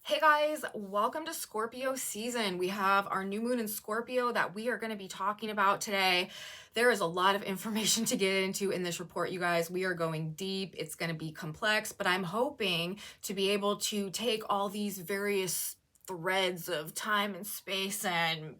Hey guys, welcome to Scorpio season. We have our new moon in Scorpio that we are going to be talking about today. There is a lot of information to get into in this report, you guys. We are going deep. It's going to be complex, but I'm hoping to be able to take all these various threads of time and space and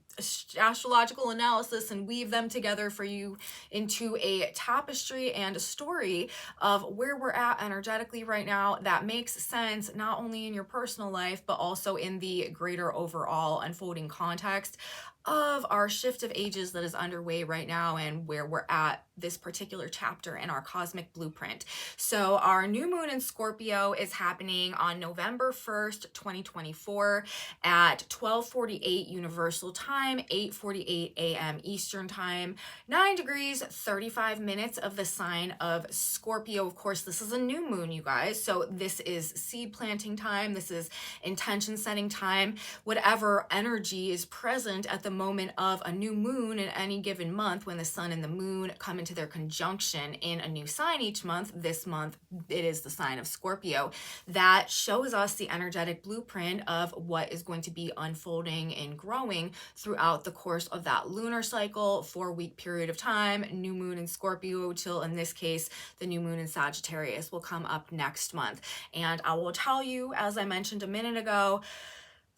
astrological analysis and weave them together for you into a tapestry and a story of where we're at energetically right now that makes sense not only in your personal life but also in the greater overall unfolding context of our shift of ages that is underway right now and where we're at this particular chapter in our cosmic blueprint. So our new moon in Scorpio is happening on November 1st, 2024 at 12:48 Universal Time, 8:48 a.m. Eastern Time, 9 degrees, 35 minutes of the sign of Scorpio. Of course, this is a new moon, you guys. So this is seed planting time. This is intention setting time. Whatever energy is present at the moment of a new moon in any given month, when the sun and the moon come into their conjunction in a new sign each month, this month it is the sign of Scorpio. That shows us the energetic blueprint of what is going to be unfolding and growing throughout the course of that lunar cycle, 4-week period of time. New moon in Scorpio till, in this case, the new moon in Sagittarius will come up next month. And I will tell you, as I mentioned a minute ago,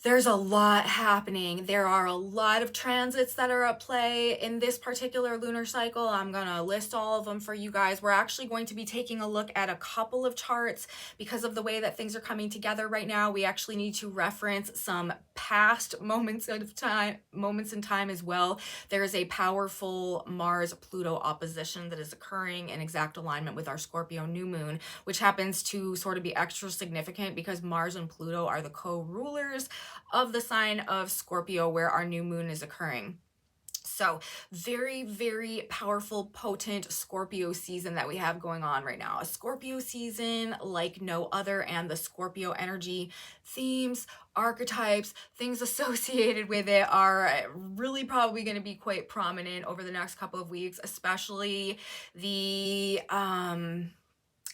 there's a lot happening. There are a lot of transits that are at play in this particular lunar cycle. I'm going to list all of them for you guys. We're actually going to be taking a look at a couple of charts because of the way that things are coming together right now. We actually need to reference some past moments in time as well. There is a powerful Mars-Pluto opposition that is occurring in exact alignment with our Scorpio new moon, which happens to sort of be extra significant because Mars and Pluto are the co-rulers of the sign of Scorpio where our new moon is occurring. So very, very powerful, potent Scorpio season that we have going on right now. A Scorpio season like no other, and the Scorpio energy themes, archetypes, things associated with it are really probably going to be quite prominent over the next couple of weeks, especially the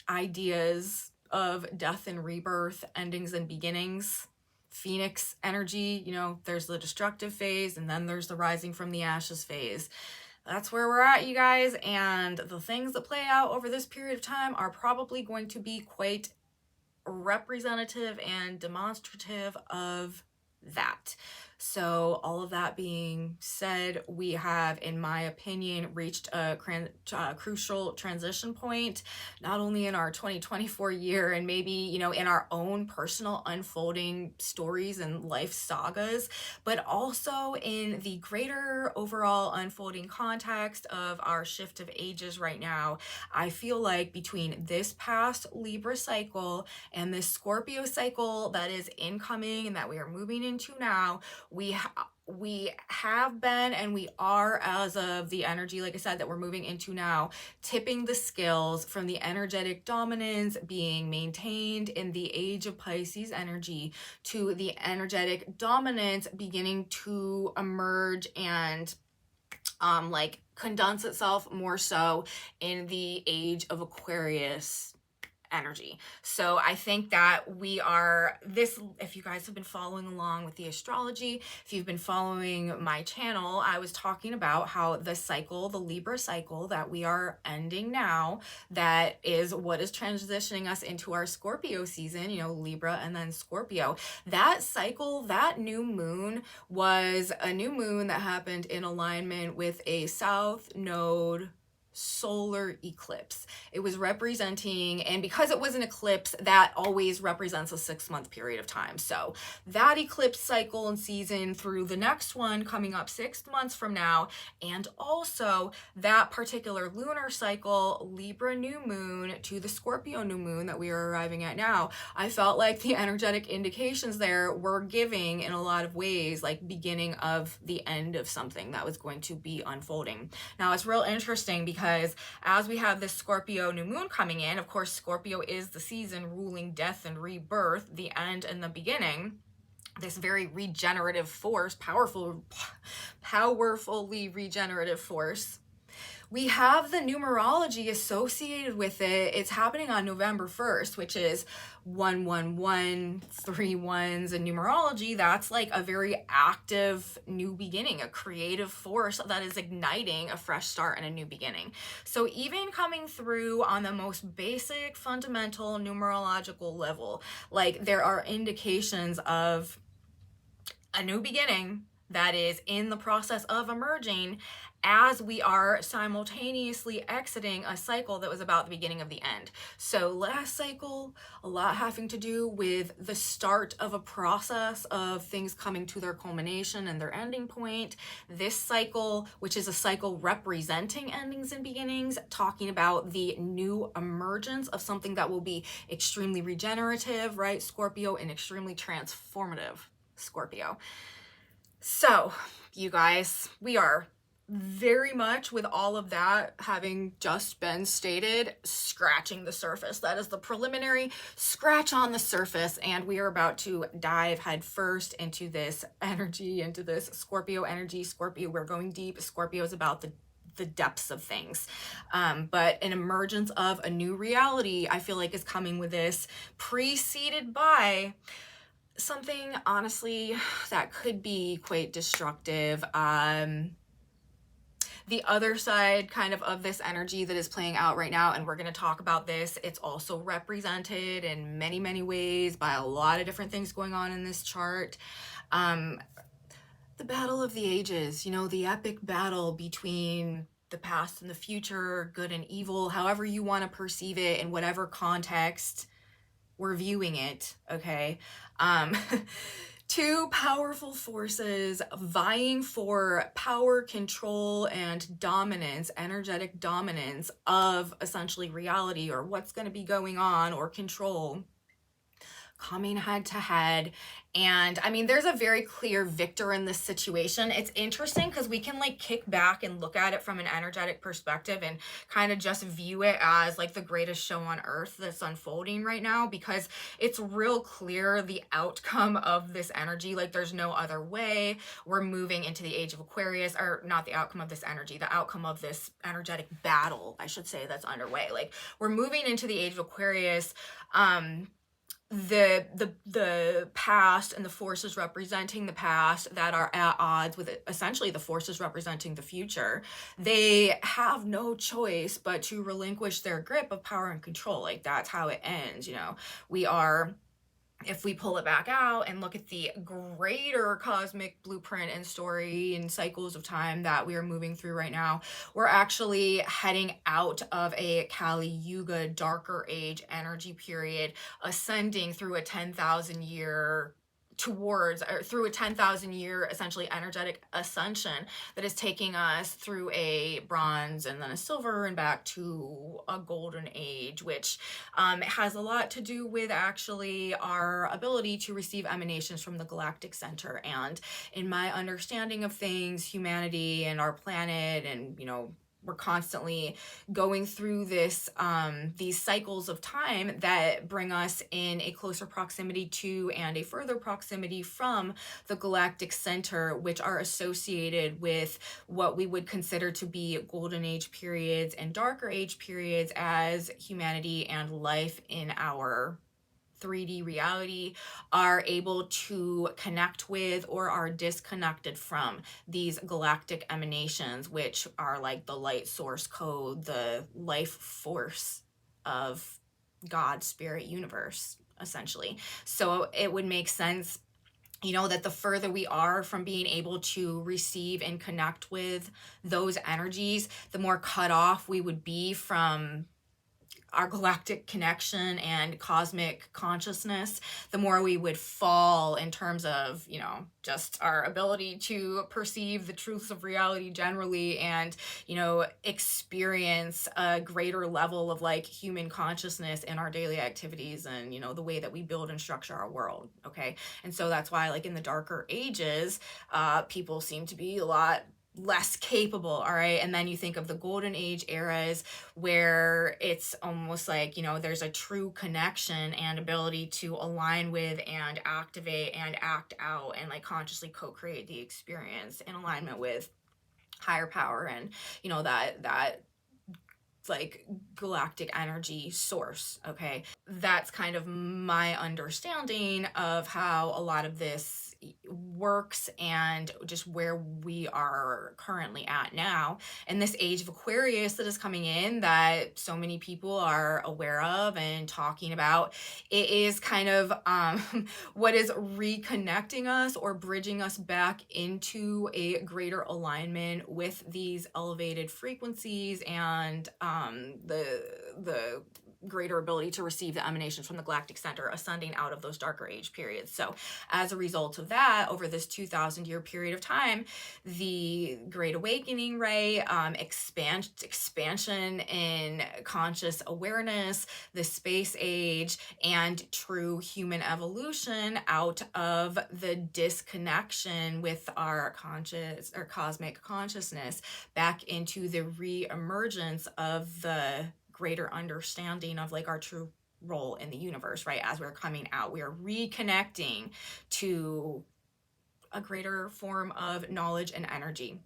ideas of death and rebirth, endings and beginnings. Phoenix energy, there's the destructive phase and then there's the rising from the ashes phase. That's where we're at, you guys, and the things that play out over this period of time are probably going to be quite representative and demonstrative of that. So all of that being said, we have, in my opinion, reached a crucial transition point, not only in our 2024 year and maybe, in our own personal unfolding stories and life sagas, but also in the greater overall unfolding context of our shift of ages right now. I feel like between this past Libra cycle and this Scorpio cycle that is incoming and that we are moving into now, we have been and we are, as of the energy, like I said, that we're moving into now, tipping the scales from the energetic dominance being maintained in the age of Pisces energy to the energetic dominance beginning to emerge and condense itself more so in the age of Aquarius energy. So I think that we are if you guys have been following along with the astrology, if you've been following my channel, I was talking about how the cycle, the Libra cycle that we are ending now, that is what is transitioning us into our Scorpio season, Libra and then Scorpio. That cycle, that new moon was a new moon that happened in alignment with a South Node solar eclipse. It was representing, and because it was an eclipse, that always represents a 6-month period of time. So that eclipse cycle and season through the next one coming up 6 months from now, and also that particular lunar cycle, Libra new moon to the Scorpio new moon that we are arriving at now, I felt like the energetic indications there were giving in a lot of ways like beginning of the end of something that was going to be unfolding. Now it's real interesting because as we have this Scorpio new moon coming in, of course, Scorpio is the season ruling death and rebirth, the end and the beginning. This very regenerative force, powerfully regenerative force. We have the numerology associated with it. It's happening on November 1st, which is 111, 3 ones. In numerology, that's like a very active new beginning, a creative force that is igniting a fresh start and a new beginning. So even coming through on the most basic, fundamental numerological level, like there are indications of a new beginning that is in the process of emerging as we are simultaneously exiting a cycle that was about the beginning of the end. So last cycle, a lot having to do with the start of a process of things coming to their culmination and their ending point. This cycle, which is a cycle representing endings and beginnings, talking about the new emergence of something that will be extremely regenerative, right? Scorpio, and extremely transformative, Scorpio. So, you guys, we are very much, with all of that having just been stated, scratching the surface. That is the preliminary scratch on the surface, and we are about to dive headfirst into this energy, into this Scorpio energy. Scorpio, we're going deep. Scorpio is about the depths of things, but an emergence of a new reality, I feel like, is coming with this, preceded by something, honestly, that could be quite destructive. The other side kind of this energy that is playing out right now, and we're going to talk about this, it's also represented in many, many ways by a lot of different things going on in this chart. The battle of the ages, you know, the epic battle between the past and the future, good and evil, however you want to perceive it, in whatever context we're viewing it, okay? Two powerful forces vying for power, control, and dominance, energetic dominance of essentially reality, or what's going to be going on, or control, coming head to head. And I mean, there's a very clear victor in this situation. It's interesting because we can like kick back and look at it from an energetic perspective and kind of just view it as like the greatest show on earth that's unfolding right now, because it's real clear the outcome of this energy. Like there's no other way. We're moving into the Age of Aquarius, or not the outcome of this energy, the outcome of this energetic battle, I should say, that's underway. Like we're moving into the Age of Aquarius. The past and the forces representing the past that are at odds with essentially the forces representing the future, they have no choice but to relinquish their grip of power and control. Like that's how it ends, you know. We are, if we pull it back out and look at the greater cosmic blueprint and story and cycles of time that we are moving through right now, we're actually heading out of a Kali Yuga darker age energy period, ascending through a 10,000 year through a 10,000 year essentially energetic ascension that is taking us through a bronze and then a silver and back to a golden age, which has a lot to do with actually our ability to receive emanations from the galactic center. And in my understanding of things, humanity and our planet, and you know, we're constantly going through this these cycles of time that bring us in a closer proximity to and a further proximity from the galactic center, which are associated with what we would consider to be golden age periods and darker age periods, as humanity and life in our 3D reality are able to connect with or are disconnected from these galactic emanations, which are like the light source code, the life force of God, spirit, universe, essentially. So it would make sense, you know, that the further we are from being able to receive and connect with those energies, the more cut off we would be from our galactic connection and cosmic consciousness, the more we would fall in terms of, you know, just our ability to perceive the truths of reality generally, and, you know, experience a greater level of like human consciousness in our daily activities and, you know, the way that we build and structure our world. Okay. And so that's why, like, in the darker ages, people seem to be a lot less capable. All right. And then you think of the golden age eras, where it's almost like, you know, there's a true connection and ability to align with and activate and act out and like consciously co-create the experience in alignment with higher power and, you know, that like galactic energy source. Okay, that's kind of my understanding of how a lot of this works and just where we are currently at now. And this age of Aquarius that is coming in, that so many people are aware of and talking about, it is kind of what is reconnecting us or bridging us back into a greater alignment with these elevated frequencies and the greater ability to receive the emanations from the galactic center, ascending out of those darker age periods. So as a result of that, over this 2,000-year period of time, the Great Awakening, right, expansion in conscious awareness, the space age, and true human evolution out of the disconnection with our conscious or cosmic consciousness back into the re-emergence of the greater understanding of like our true role in the universe, right? As we're coming out, we are reconnecting to a greater form of knowledge and energy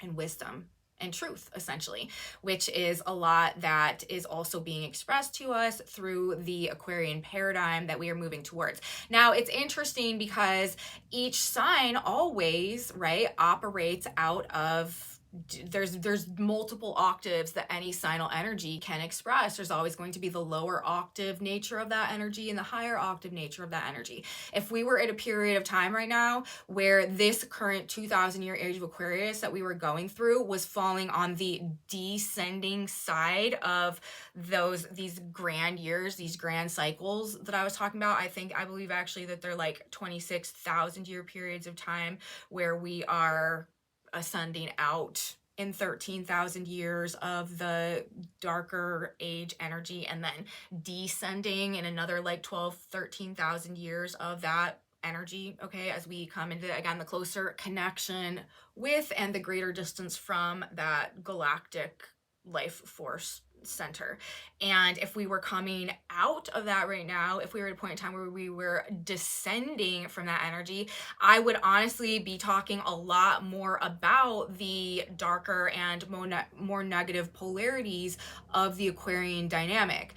and wisdom and truth, essentially, which is a lot that is also being expressed to us through the Aquarian paradigm that we are moving towards. Now, it's interesting because each sign always, right, operates out of, there's multiple octaves that any signal energy can express. There's always going to be the lower octave nature of that energy and the higher octave nature of that energy. If we were at a period of time right now where this current 2,000-year age of Aquarius that we were going through was falling on the descending side of these grand years, these grand cycles that I was talking about, I believe actually that they're like 26,000-year periods of time where we are ascending out in 13,000 years of the darker age energy, and then descending in another like 13,000 years of that energy, okay, as we come into, again, the closer connection with and the greater distance from that galactic life force center. And if we were coming out of that right now, if we were at a point in time where we were descending from that energy, I would honestly be talking a lot more about the darker and more negative polarities of the Aquarian dynamic.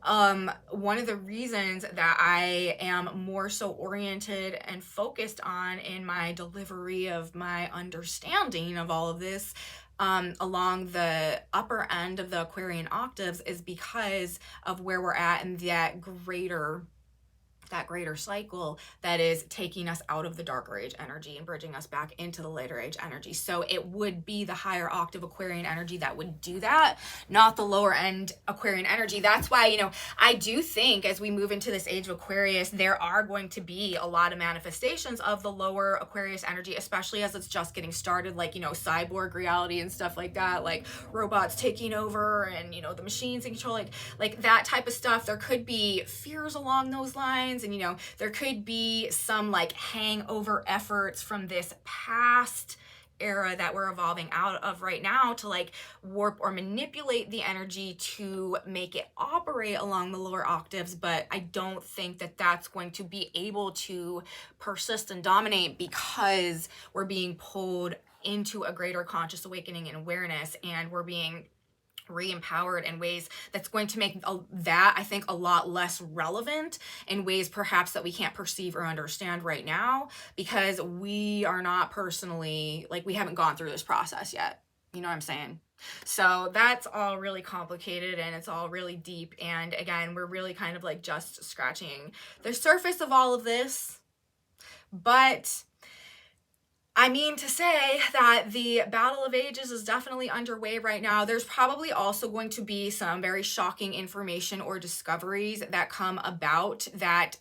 One of the reasons that I am more so oriented and focused on in my delivery of my understanding of all of this along the upper end of the Aquarian octaves is because of where we're at in that greater cycle that is taking us out of the darker age energy and bridging us back into the later age energy. So it would be the higher octave Aquarian energy that would do that, not the lower end Aquarian energy. That's why, you know, I do think as we move into this age of Aquarius, there are going to be a lot of manifestations of the lower Aquarius energy, especially as it's just getting started, like, you know, cyborg reality and stuff like that, like robots taking over and, you know, the machines in control, like that type of stuff. There could be fears along those lines. And, you know, there could be some like hangover efforts from this past era that we're evolving out of right now to like warp or manipulate the energy to make it operate along the lower octaves. But I don't think that that's going to be able to persist and dominate because we're being pulled into a greater conscious awakening and awareness, and we're being re-empowered in ways that's going to make that, I think, a lot less relevant in ways perhaps that we can't perceive or understand right now, because we are not personally, like, we haven't gone through this process yet. You know what I'm saying? So that's all really complicated and it's all really deep. And again, we're really kind of like just scratching the surface of all of this. But I mean to say that the Battle of Ages is definitely underway right now. There's probably also going to be some very shocking information or discoveries that come about that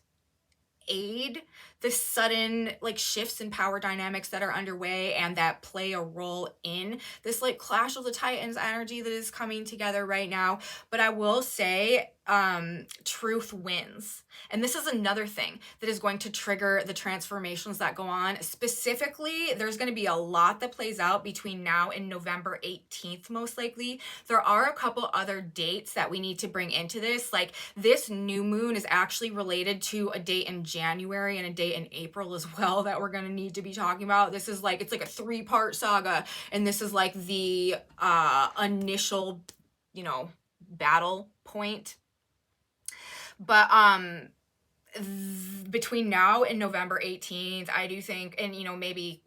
aid the sudden like shifts in power dynamics that are underway and that play a role in this like Clash of the Titans energy that is coming together right now. But I will say, truth wins. And this is another thing that is going to trigger the transformations that go on. Specifically, there's going to be a lot that plays out between now and November 18th, most likely. There are a couple other dates that we need to bring into this. Like this new moon is actually related to a date in January and a date in April as well that we're going to need to be talking about. This is like, it's like a 3-part saga. And this is like the initial, you know, battle point. But between now and November 18th, I do think, and you know, maybe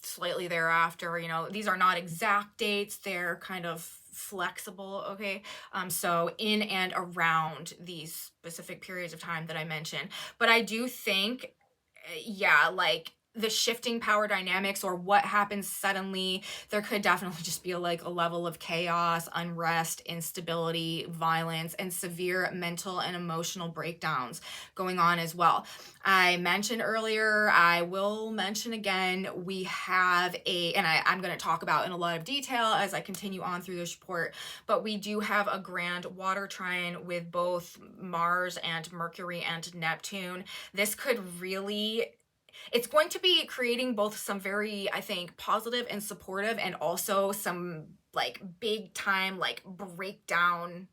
slightly thereafter, you know, these are not exact dates, they're kind of flexible, okay? So in and around these specific periods of time that I mentioned. But I do think, yeah, like the shifting power dynamics or what happens suddenly, there could definitely just be like a level of chaos, unrest, instability, violence, and severe mental and emotional breakdowns going on as well. I mentioned earlier, I will mention again, we have I'm going to talk about in a lot of detail as I continue on through this report, but we do have a grand water trine with both Mars and Mercury and Neptune. This could really, it's going to be creating both some very, I think, positive and supportive, and also some like big time like breakdown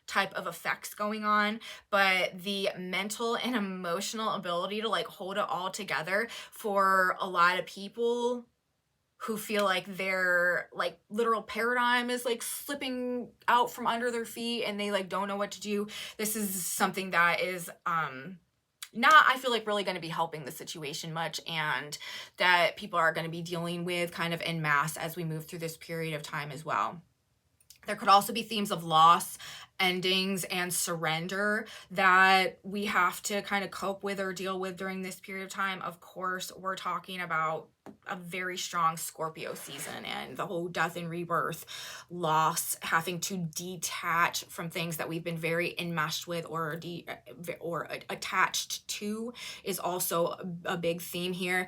type of effects going on. But the mental and emotional ability to like hold it all together for a lot of people who feel like their like literal paradigm is like slipping out from under their feet and they like don't know what to do. This is something that is not, I feel like, really going to be helping the situation much, and that people are going to be dealing with kind of en masse as we move through this period of time as well. There could also be themes of loss, endings, and surrender that we have to kind of cope with or deal with during this period of time. Of course, we're talking about a very strong Scorpio season and the whole death and rebirth, loss, having to detach from things that we've been very enmeshed with or attached to is also a big theme here.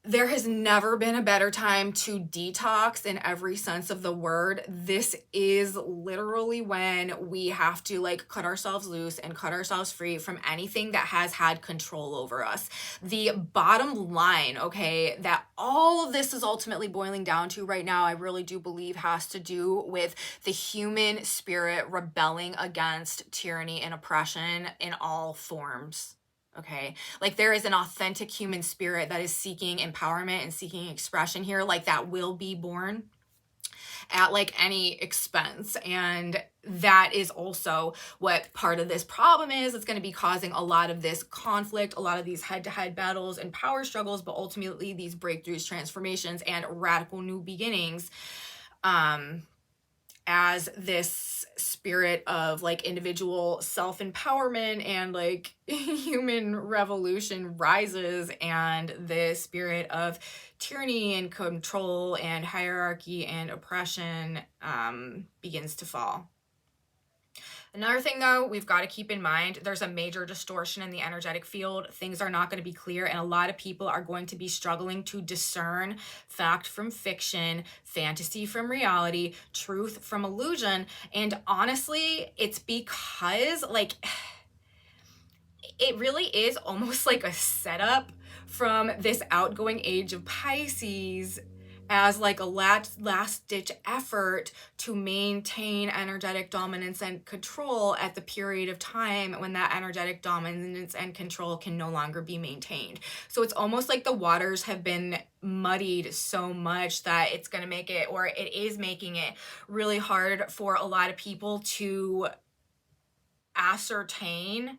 There has never been a better time to detox in every sense of the word. This is literally when we have to like cut ourselves loose and cut ourselves free from anything that has had control over us. The bottom line, okay, that all of this is ultimately boiling down to right now, I really do believe has to do with the human spirit rebelling against tyranny and oppression in all forms. Okay, like there is an authentic human spirit that is seeking empowerment and seeking expression here, like that will be born at like any expense. And that is also what part of this problem is. It's going to be causing a lot of this conflict, a lot of these head-to-head battles and power struggles, but ultimately these breakthroughs, transformations, and radical new beginnings. As this spirit of like individual self-empowerment and like human revolution rises, and the spirit of tyranny and control and hierarchy and oppression begins to fall. Another thing though, we've got to keep in mind, there's a major distortion in the energetic field. Things are not going to be clear, and a lot of people are going to be struggling to discern fact from fiction, fantasy from reality, truth from illusion. And honestly, it's because like it really is almost like a setup from this outgoing age of Pisces as like a last ditch effort to maintain energetic dominance and control at the period of time when that energetic dominance and control can no longer be maintained. So it's almost like the waters have been muddied so much that it's going to make it, or it is making it really hard for a lot of people to ascertain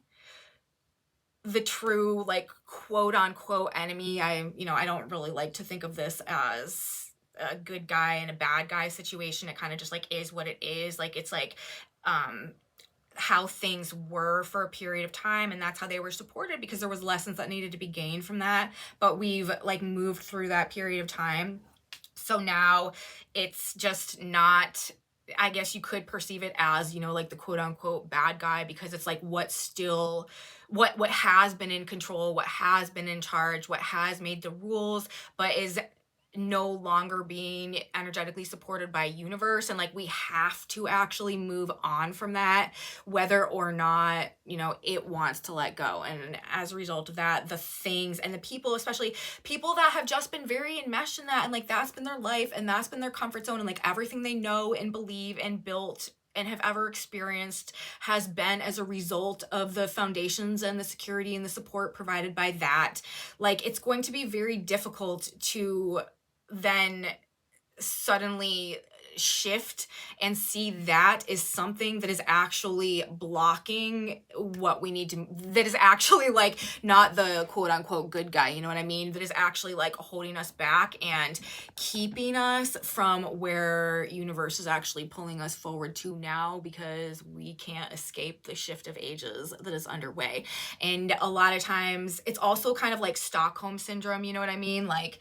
the true like quote unquote enemy. I don't really like to think of this as a good guy and a bad guy situation. It kind of just like is what it is. Like it's like how things were for a period of time, and that's how they were supported because there was lessons that needed to be gained from that. But we've like moved through that period of time, so now it's just not, I guess you could perceive it as, like the quote unquote bad guy, because it's like what has been in control, what has been in charge, what has made the rules, but is no longer being energetically supported by universe, and like we have to actually move on from that, whether or not, you know, it wants to let go. And as a result of that, the things and the people, especially people that have just been very enmeshed in that, and like that's been their life and that's been their comfort zone, and like everything they know and believe and built and have ever experienced has been as a result of the foundations and the security and the support provided by that. Like it's going to be very difficult to then suddenly shift and see that is something that is actually blocking what we need to, that is actually like not the quote unquote good guy, you know what I mean, that is actually like holding us back and keeping us from where universe is actually pulling us forward to now, because we can't escape the shift of ages that is underway. And a lot of times it's also kind of like Stockholm syndrome, you know what I mean, like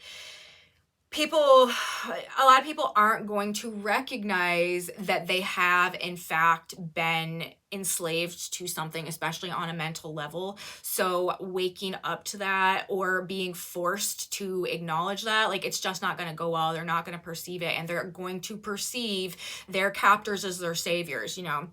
a lot of people aren't going to recognize that they have in fact been enslaved to something, especially on a mental level. So waking up to that or being forced to acknowledge that, like it's just not going to go well. They're not going to perceive it, and they're going to perceive their captors as their saviors, you know.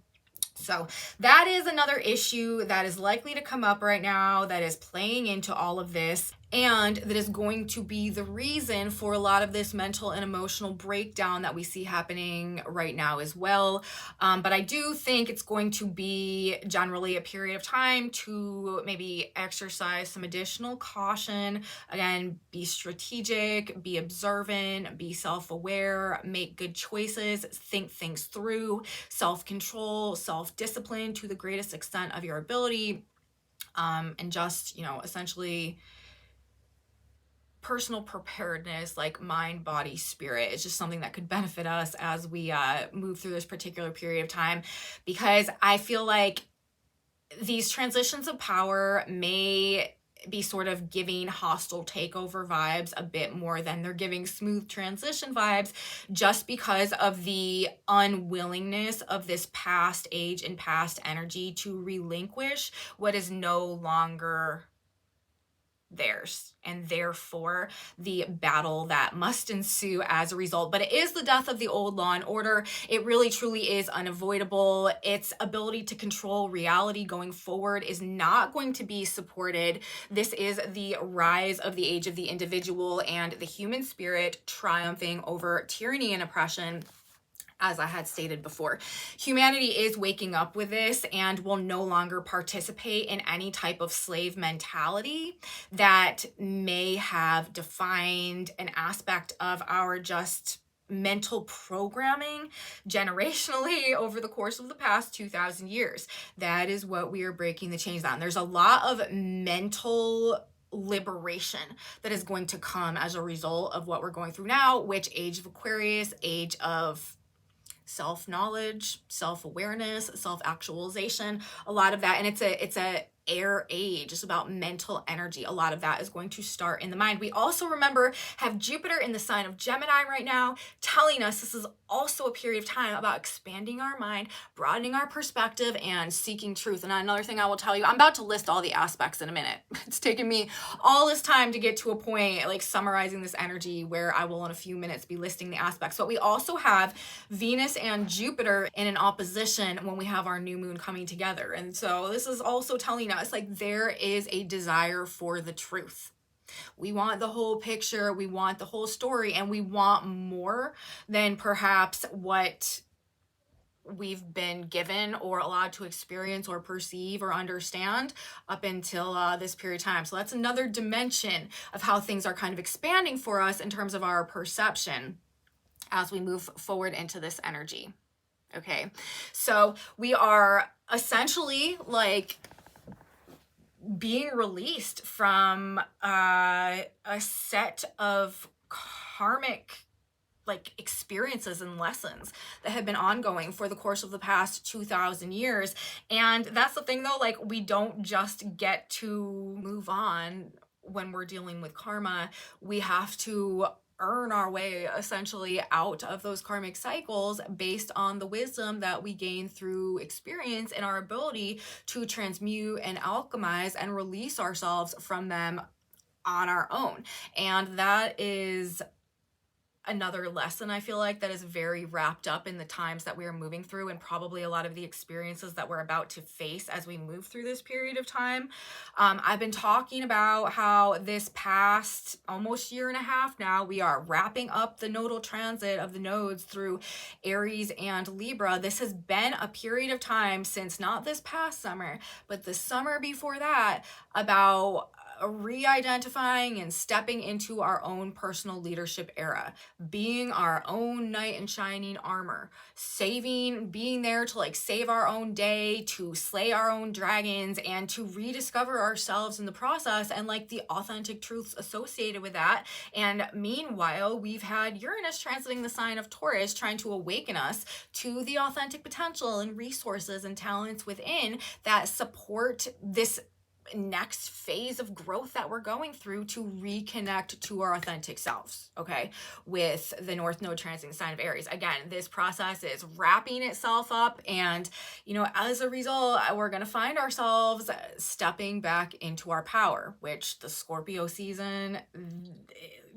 So that is another issue that is likely to come up right now, that is playing into all of this, and that is going to be the reason for a lot of this mental and emotional breakdown that we see happening right now as well. But I do think it's going to be generally a period of time to maybe exercise some additional caution. Again, be strategic, be observant, be self-aware, make good choices, think things through, self-control, self-discipline to the greatest extent of your ability, and just, you know, essentially personal preparedness, like mind, body, spirit, is just something that could benefit us as we move through this particular period of time, because I feel like these transitions of power may be sort of giving hostile takeover vibes a bit more than they're giving smooth transition vibes, just because of the unwillingness of this past age and past energy to relinquish what is no longer theirs, and therefore the battle that must ensue as a result. But it is the death of the old law and order. It really truly is unavoidable. Its ability to control reality going forward is not going to be supported. This is the rise of the age of the individual and the human spirit triumphing over tyranny and oppression. As I had stated before, humanity is waking up with this and will no longer participate in any type of slave mentality that may have defined an aspect of our just mental programming generationally over the course of the past 2,000 years. That is what we are breaking the chains on. There's a lot of mental liberation that is going to come as a result of what we're going through now, which Age of Aquarius, age of self-knowledge, self-awareness, self-actualization, a lot of that. And it's a air age. It's about mental energy. A lot of that is going to start in the mind. We also, remember, have Jupiter in the sign of Gemini right now, telling us this is also a period of time about expanding our mind, broadening our perspective, and seeking truth. And another thing I will tell you, I'm about to list all the aspects in a minute. It's taken me all this time to get to a point, like summarizing this energy, where I will in a few minutes be listing the aspects. But we also have Venus and Jupiter in an opposition when we have our new moon coming together. And so this is also telling us, like, there is a desire for the truth. We want the whole picture, we want the whole story, and we want more than perhaps what we've been given or allowed to experience or perceive or understand up until this period of time. So that's another dimension of how things are kind of expanding for us in terms of our perception as we move forward into this energy. Okay, so we are essentially like being released from a set of karmic like experiences and lessons that have been ongoing for the course of the past 2,000 years. And that's the thing though, like we don't just get to move on when we're dealing with karma. We have to earn our way essentially out of those karmic cycles based on the wisdom that we gain through experience and our ability to transmute and alchemize and release ourselves from them on our own. And that is another lesson I feel like that is very wrapped up in the times that we are moving through, and probably a lot of the experiences that we're about to face as we move through this period of time. I've been talking about how this past almost year and a half now, we are wrapping up the nodal transit of the nodes through Aries and Libra. This has been a period of time since not this past summer, but the summer before that, about re-identifying and stepping into our own personal leadership era, being our own knight in shining armor, being there to like save our own day, to slay our own dragons, and to rediscover ourselves in the process and like the authentic truths associated with that. And meanwhile, we've had Uranus transiting the sign of Taurus, trying to awaken us to the authentic potential and resources and talents within that support this next phase of growth that we're going through to reconnect to our authentic selves, okay, with the North Node transiting the sign of Aries. Again, this process is wrapping itself up, and, you know, as a result, we're going to find ourselves stepping back into our power, which the Scorpio season,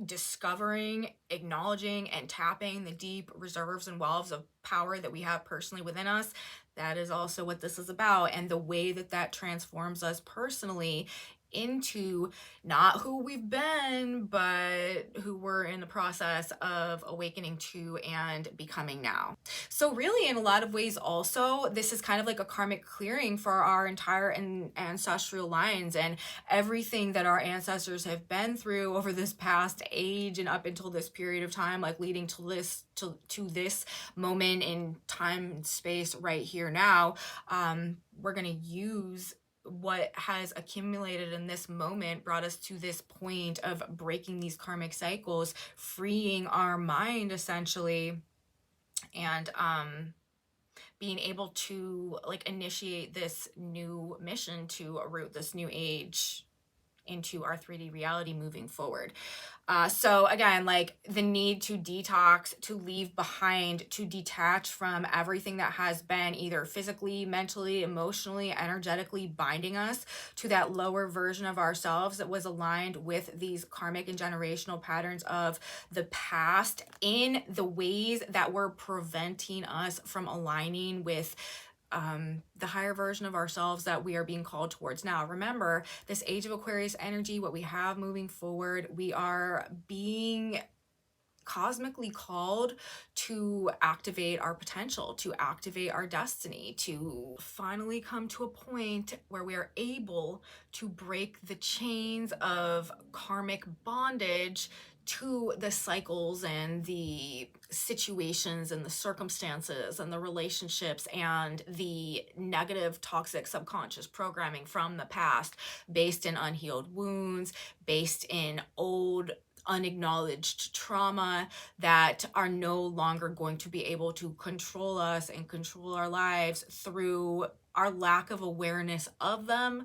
discovering, acknowledging, and tapping the deep reserves and wells of power that we have personally within us. That is also what this is about, and the way that that transforms us personally into not who we've been, but who we're in the process of awakening to and becoming now. So really, in a lot of ways also, this is kind of like a karmic clearing for our entire ancestral lines and everything that our ancestors have been through over this past age and up until this period of time, like leading to this to this moment in time and space right here now. We're going to use what has accumulated in this moment, brought us to this point of breaking these karmic cycles, freeing our mind essentially, and being able to like initiate this new mission to root this new age into our 3D reality moving forward. So again, like the need to detox, to leave behind, to detach from everything that has been either physically, mentally, emotionally, energetically binding us to that lower version of ourselves that was aligned with these karmic and generational patterns of the past in the ways that were preventing us from aligning with the higher version of ourselves that we are being called towards now. Remember, this Age of Aquarius energy, what we have moving forward, we are being cosmically called to activate our potential, to activate our destiny, to finally come to a point where we are able to break the chains of karmic bondage to the cycles and the situations and the circumstances and the relationships and the negative toxic subconscious programming from the past, based in unhealed wounds, based in old unacknowledged trauma that are no longer going to be able to control us and control our lives through our lack of awareness of them,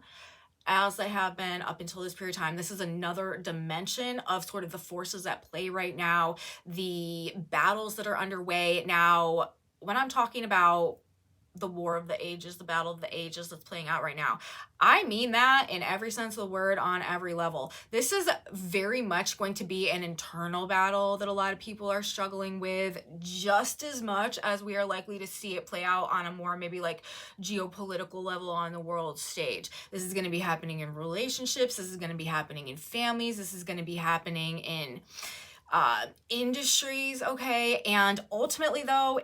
as they have been up until this period of time. This is another dimension of sort of the forces at play right now, the battles that are underway. Now, when I'm talking about the war of the ages, the battle of the ages that's playing out right now, I mean that in every sense of the word, on every level. This is very much going to be an internal battle that a lot of people are struggling with, just as much as we are likely to see it play out on a more maybe like geopolitical level on the world stage. This is going to be happening in relationships. This is going to be happening in families. This is going to be happening in industries, okay? And ultimately though,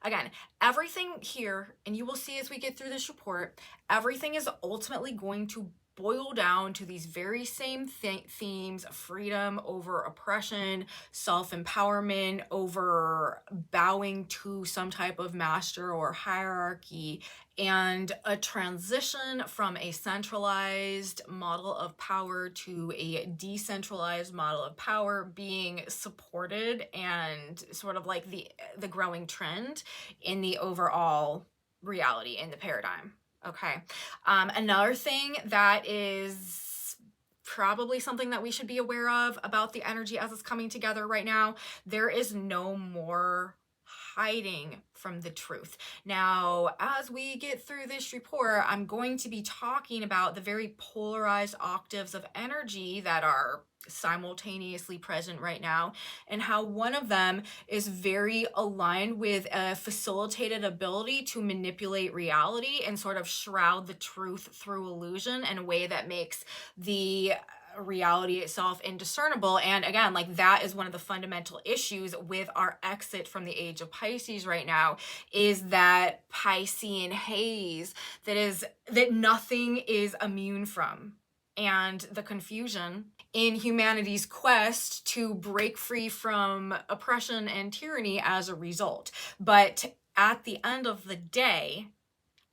again, everything here, and you will see as we get through this report, everything is ultimately going to boil down to these very same themes: freedom over oppression, self-empowerment over bowing to some type of master or hierarchy, and a transition from a centralized model of power to a decentralized model of power being supported and sort of like the growing trend in the overall reality, in the paradigm. Okay. Another thing that is probably something that we should be aware of about the energy as it's coming together right now, there is no more hiding from the truth. Now, as we get through this report, I'm going to be talking about the very polarized octaves of energy that are simultaneously present right now, and how one of them is very aligned with a facilitated ability to manipulate reality and sort of shroud the truth through illusion in a way that makes the reality itself indiscernible. And again, like, that is one of the fundamental issues with our exit from the age of Pisces right now, is that Piscean haze that nothing is immune from, and the confusion in humanity's quest to break free from oppression and tyranny as a result. But at the end of the day,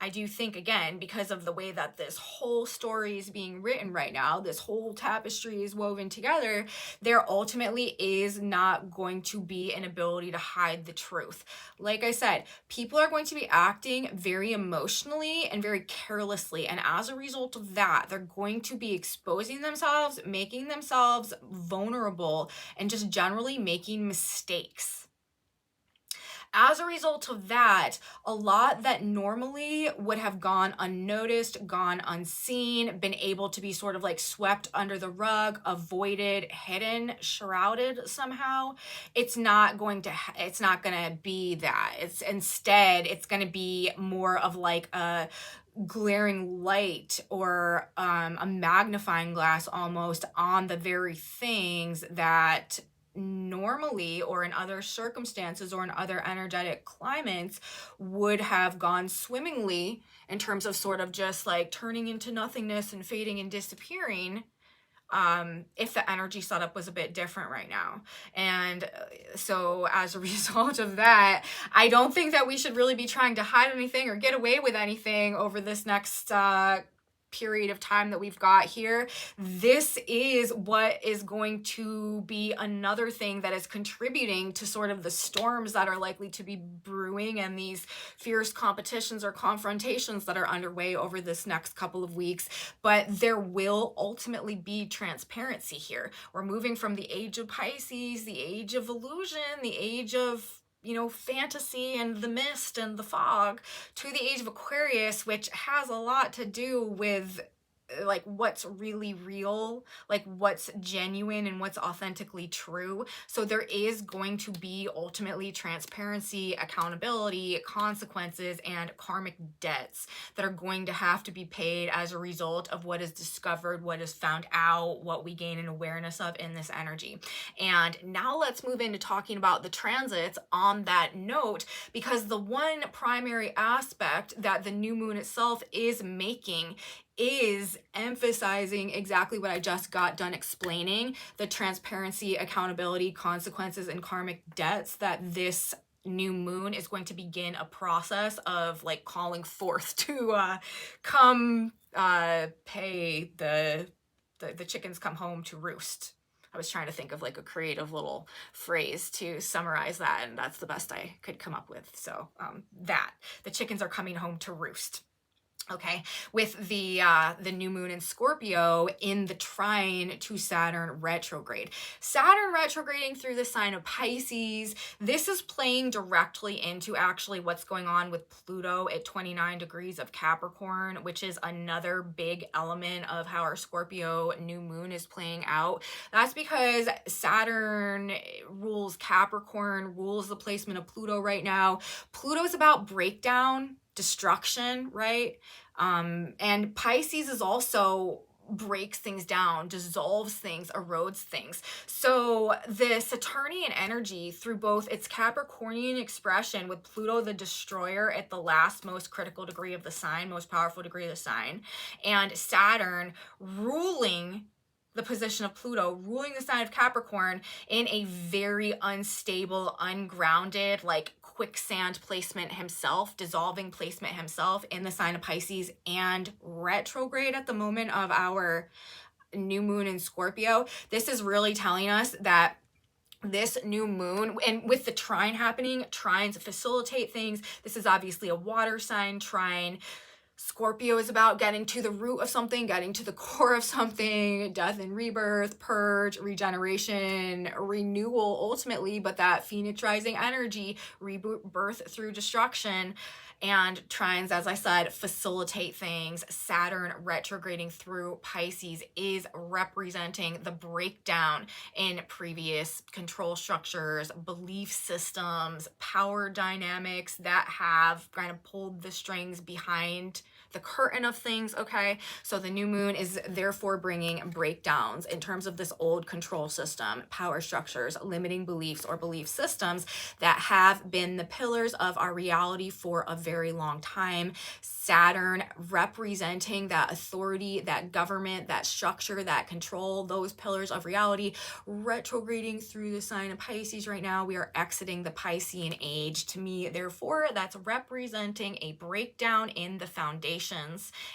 I do think, again, because of the way that this whole story is being written right now, this whole tapestry is woven together, there ultimately is not going to be an ability to hide the truth. Like I said, people are going to be acting very emotionally and very carelessly. And as a result of that, they're going to be exposing themselves, making themselves vulnerable, and just generally making mistakes. As a result of that, a lot that normally would have gone unnoticed, gone unseen, been able to be sort of like swept under the rug, avoided, hidden, shrouded somehow, it's not going to be that. Instead, it's going to be more of like a glaring light, or a magnifying glass almost, on the very things that normally, or in other circumstances, or in other energetic climates, would have gone swimmingly in terms of sort of just like turning into nothingness and fading and disappearing, if the energy setup was a bit different right now. And so as a result of that, I don't think that we should really be trying to hide anything or get away with anything over this next period of time that we've got here. This is what is going to be another thing that is contributing to sort of the storms that are likely to be brewing, and these fierce competitions or confrontations that are underway over this next couple of weeks. But there will ultimately be transparency here. We're moving from the age of Pisces, the age of illusion, the age of fantasy and the mist and the fog, to the age of Aquarius, which has a lot to do with like what's really real, like what's genuine and what's authentically true. So there is going to be ultimately transparency, accountability, consequences, and karmic debts that are going to have to be paid as a result of what is discovered, what is found out, what we gain an awareness of in this energy. And now let's move into talking about the transits on that note, because the one primary aspect that the new moon itself is making is emphasizing exactly what I just got done explaining: the transparency, accountability, consequences, and karmic debts that this new moon is going to begin a process of like calling forth to come pay the chickens come home to roost. I was trying to think of like a creative little phrase to summarize that, and that's the best I could come up with. So that the chickens are coming home to roost. Okay, with the new moon in Scorpio in the trine to Saturn retrograde. Saturn retrograding through the sign of Pisces. This is playing directly into actually what's going on with Pluto at 29 degrees of Capricorn, which is another big element of how our Scorpio new moon is playing out. That's because Saturn rules Capricorn, rules the placement of Pluto right now. Pluto's about breakdown, destruction, right? And Pisces is also breaks things down, dissolves things, erodes things. So the Saturnian energy, through both its Capricornian expression with Pluto the destroyer at the last most critical degree of the sign, most powerful degree of the sign, and Saturn ruling the position of Pluto, ruling the sign of Capricorn in a very unstable, ungrounded, like quicksand placement himself, dissolving placement himself in the sign of Pisces, and retrograde at the moment of our new moon in Scorpio. This is really telling us that this new moon, and with the trine happening, trines facilitate things. This is obviously a water sign trine. Scorpio is about getting to the root of something, getting to the core of something, death and rebirth, purge, regeneration, renewal ultimately, but that phoenix rising energy, rebirth through destruction. And trines, as I said, facilitate things. Saturn retrograding through Pisces is representing the breakdown in previous control structures, belief systems, power dynamics that have kind of pulled the strings behind the curtain of things, okay? So the new moon is therefore bringing breakdowns in terms of this old control system, power structures, limiting beliefs or belief systems that have been the pillars of our reality for a very long time. Saturn representing that authority, that government, that structure, that control, those pillars of reality, retrograding through the sign of Pisces right now. We are exiting the Piscean age. To me, therefore, that's representing a breakdown in the foundations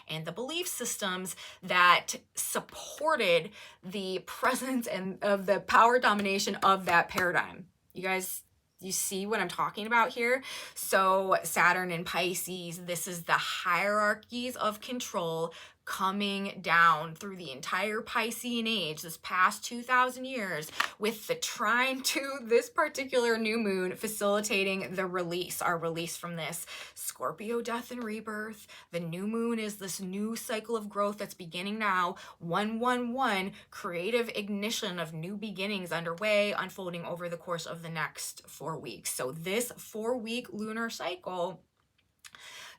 and the belief systems that supported the presence and of the power domination of that paradigm. You guys, you see what I'm talking about here? So Saturn and Pisces, this is the hierarchies of control coming down through the entire Piscean age, this past 2,000 years, with the trine to this particular new moon facilitating the release, our release from this Scorpio death and rebirth. The new moon is this new cycle of growth that's beginning now. 111, creative ignition of new beginnings underway, unfolding over the course of the next 4 weeks. So this 4-week lunar cycle,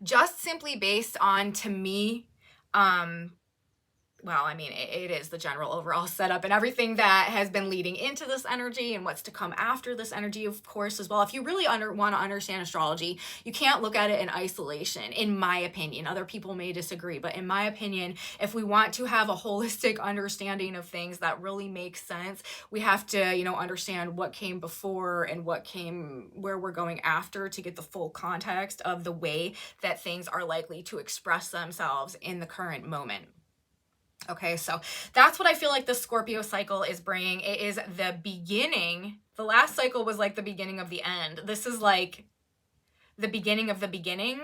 just simply based on, to me, well, I mean, it is the general overall setup and everything that has been leading into this energy and what's to come after this energy, of course, as well. If you really want to understand astrology, you can't look at it in isolation, in my opinion. Other people may disagree, but in my opinion, if we want to have a holistic understanding of things that really makes sense, we have to, you know, understand what came before and what came, where we're going after, to get the full context of the way that things are likely to express themselves in the current moment. Okay, so that's what I feel like the Scorpio cycle is bringing. It is the beginning. The last cycle was like the beginning of the end. This is like the beginning of the beginning,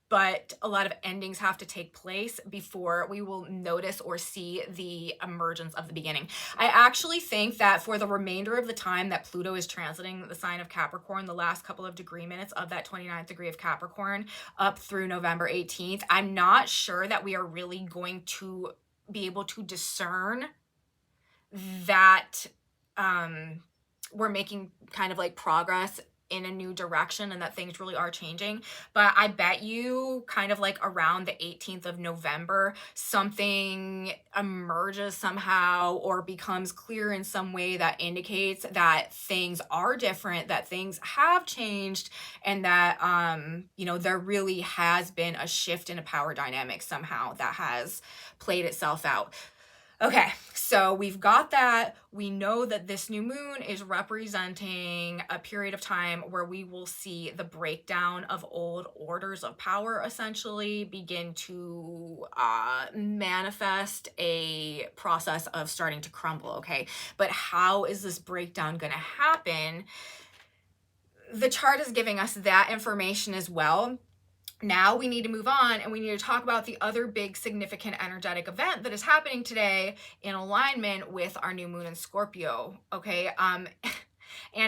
but a lot of endings have to take place before we will notice or see the emergence of the beginning. I actually think that for the remainder of the time that Pluto is transiting the sign of Capricorn, the last couple of degree minutes of that 29th degree of Capricorn up through November 18th, I'm not sure that we are really going to be able to discern that we're making kind of like progress in a new direction and that things really are changing. But I bet you kind of like around the 18th of November, something emerges somehow or becomes clear in some way that indicates that things are different, that things have changed, and that, you know, there really has been a shift in a power dynamic somehow that has played itself out. Okay, so we've got that. We know that this new moon is representing a period of time where we will see the breakdown of old orders of power essentially begin to manifest a process of starting to crumble, okay? But how is this breakdown going to happen? The chart is giving us that information as well. Now we need to move on and we need to talk about the other big significant energetic event that is happening today in alignment with our new moon in Scorpio, okay? And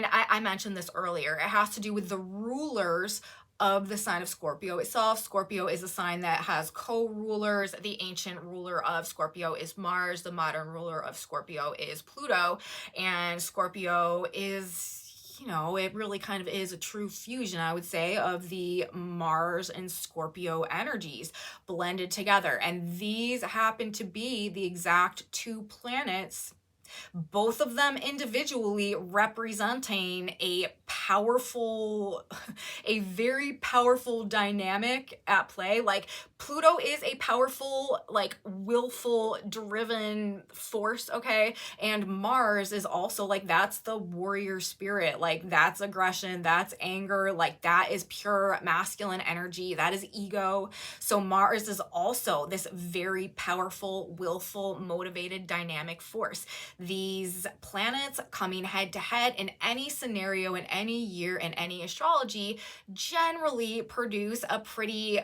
I mentioned this earlier. It has to do with the rulers of the sign of Scorpio itself. Scorpio is a sign that has co-rulers. The ancient ruler of Scorpio is Mars. The modern ruler of Scorpio is Pluto. And Scorpio is, you know, it really kind of is a true fusion, I would say, of the Mars and Scorpio energies blended together. And these happen to be the exact two planets, both of them individually representing a very powerful dynamic at play. Like Pluto is a powerful, like willful, driven force, okay? And Mars is also like, that's the warrior spirit. Like that's aggression, that's anger, like that is pure masculine energy, that is ego. So Mars is also this very powerful, willful, motivated, dynamic force. These planets coming head to head in any scenario, in any year, in any astrology, generally produce a pretty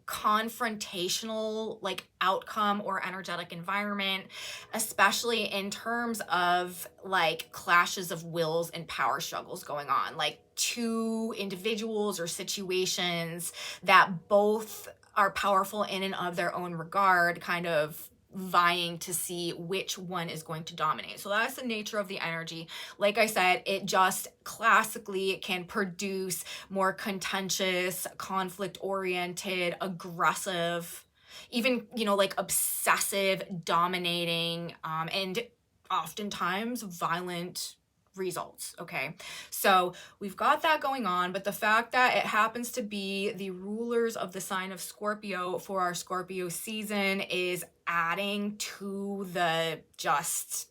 confrontational like outcome or energetic environment, especially in terms of like clashes of wills and power struggles going on, like two individuals or situations that both are powerful in and of their own regard, kind of vying to see which one is going to dominate. So that's the nature of the energy. Like I said, it just classically can produce more contentious, conflict-oriented, aggressive, even, you know, like obsessive, dominating, and oftentimes violent results. Okay, so we've got that going on, but the fact that it happens to be the rulers of the sign of Scorpio for our Scorpio season is adding to the just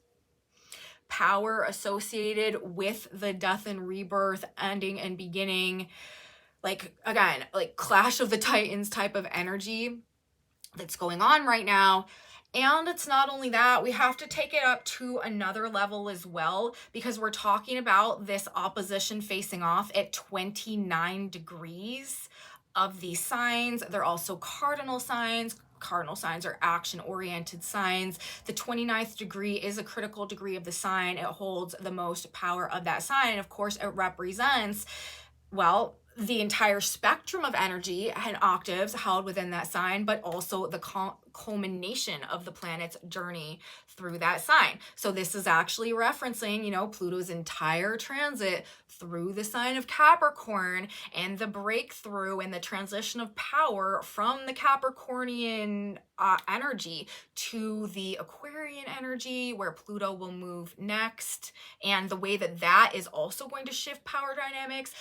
power associated with the death and rebirth, ending and beginning, like again, like Clash of the Titans type of energy that's going on right now. And it's not only that, we have to take it up to another level as well, because we're talking about this opposition facing off at 29 degrees of these signs. They're also cardinal signs. Cardinal signs are action-oriented signs. The 29th degree is a critical degree of the sign. It holds the most power of that sign. And of course, it represents, well, the entire spectrum of energy and octaves held within that sign, but also the culmination of the planet's journey through that sign. So this is actually referencing, you know, Pluto's entire transit through the sign of Capricorn and the breakthrough and the transition of power from the Capricornian energy to the Aquarian energy, where Pluto will move next, and the way that that is also going to shift power dynamics.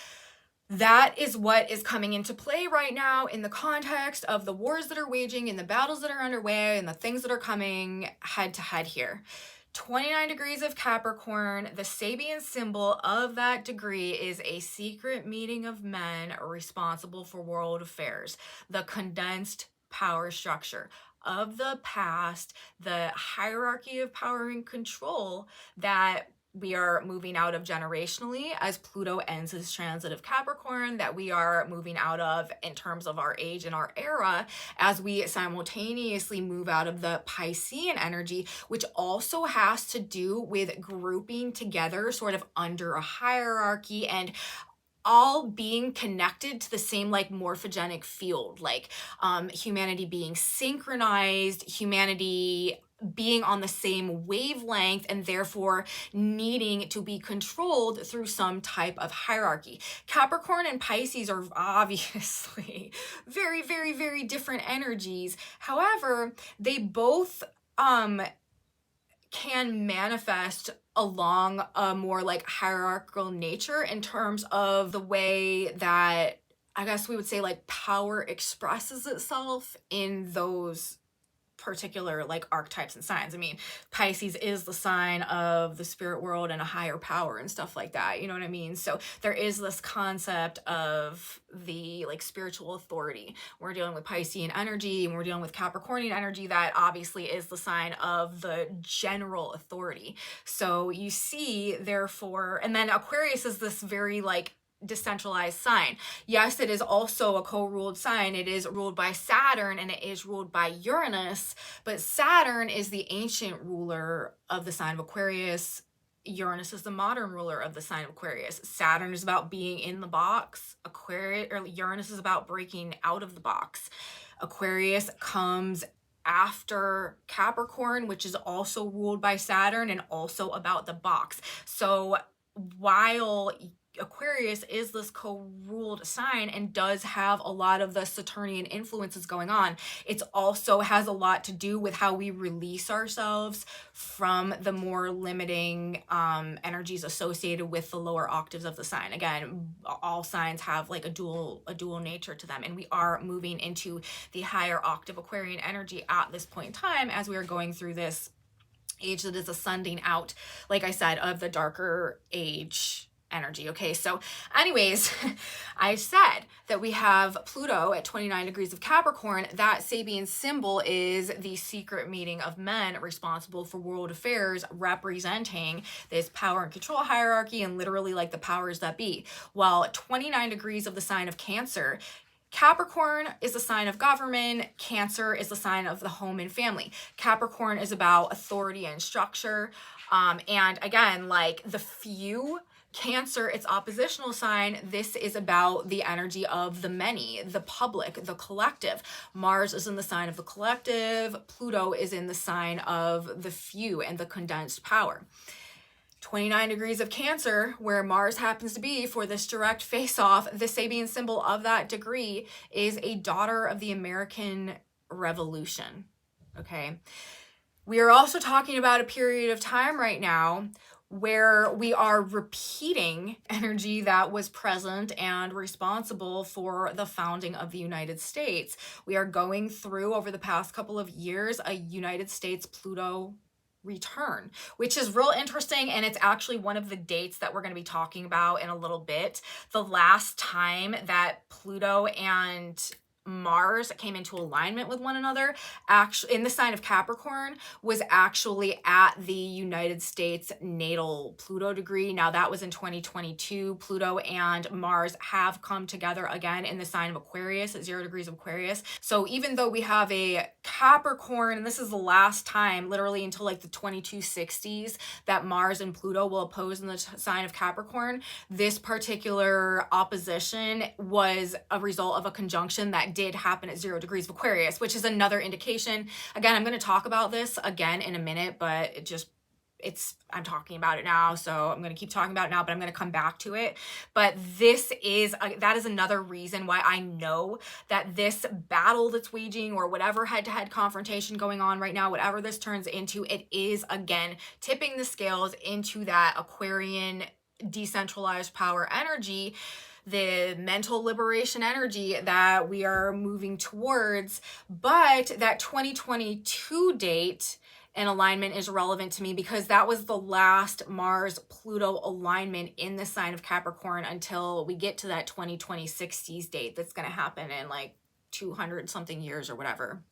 That is what is coming into play right now in the context of the wars that are waging and the battles that are underway and the things that are coming head to head here. 29 degrees of Capricorn, the Sabian symbol of that degree is a secret meeting of men responsible for world affairs, the condensed power structure of the past, the hierarchy of power and control that we are moving out of generationally as Pluto ends his transit of Capricorn, that we are moving out of in terms of our age and our era, as we simultaneously move out of the Piscean energy, which also has to do with grouping together sort of under a hierarchy and all being connected to the same like morphogenic field, like humanity being synchronized, humanity being on the same wavelength, and therefore needing to be controlled through some type of hierarchy. Capricorn and Pisces are obviously very, very, very different energies. However, they both can manifest along a more like hierarchical nature in terms of the way that I guess we would say like power expresses itself in those particular like archetypes and signs. I mean, Pisces is the sign of the spirit world and a higher power and stuff like that, you know what I mean? So there is this concept of the like spiritual authority. We're dealing with Piscean energy and we're dealing with Capricornian energy that obviously is the sign of the general authority. So you see, therefore, and then Aquarius is this very like decentralized sign. Yes, it is also a co-ruled sign. It is ruled by Saturn and it is ruled by Uranus, but Saturn is the ancient ruler of the sign of Aquarius. Uranus is the modern ruler of the sign of Aquarius. Saturn is about being in the box. Uranus is about breaking out of the box. Aquarius comes after Capricorn, which is also ruled by Saturn and also about the box. So while Aquarius is this co-ruled sign and does have a lot of the Saturnian influences going on, it also has a lot to do with how we release ourselves from the more limiting energies associated with the lower octaves of the sign. Again, all signs have like a dual nature to them, and we are moving into the higher octave Aquarian energy at this point in time as we are going through this age that is ascending out, like I said, of the darker age energy. Okay, so anyways, I said that we have Pluto at 29 degrees of Capricorn. That Sabian symbol is the secret meeting of men responsible for world affairs, representing this power and control hierarchy and literally like the powers that be. While 29 degrees of the sign of Cancer, Capricorn is the sign of government. Cancer is the sign of the home and family. Capricorn is about authority and structure. And again, like the few. Cancer, its oppositional sign, this is about the energy of the many, the public, the collective. Mars is in the sign of the collective. Pluto is in the sign of the few and the condensed power. 29 degrees of Cancer, where Mars happens to be for this direct face-off, the Sabian symbol of that degree is a daughter of the American Revolution. Okay. We are also talking about a period of time right now where we are repeating energy that was present and responsible for the founding of the United States. We are going through, over the past couple of years, a United States Pluto return, which is real interesting, and it's actually one of the dates that we're going to be talking about in a little bit. The last time that Pluto and Mars came into alignment with one another, actually in the sign of Capricorn, was actually at the United States natal Pluto degree. Now that was in 2022. Pluto and Mars have come together again in the sign of Aquarius at 0 degrees of Aquarius. So even though we have a Capricorn, and this is the last time, literally until like the 2260s, that Mars and Pluto will oppose in the sign of Capricorn, this particular opposition was a result of a conjunction that did happen at 0 degrees of Aquarius, which is another indication. Again, I'm going to talk about this again in a minute, but I'm talking about it now, so I'm going to keep talking about it now, but I'm going to come back to it. But that is another reason why I know that this battle that's waging, or whatever head-to-head confrontation going on right now, whatever this turns into, it is again tipping the scales into that Aquarian decentralized power energy, the mental liberation energy that we are moving towards. But that 2022 date and alignment is relevant to me because that was the last Mars-Pluto alignment in the sign of Capricorn until we get to that 2060s date that's going to happen in like 200 something years or whatever.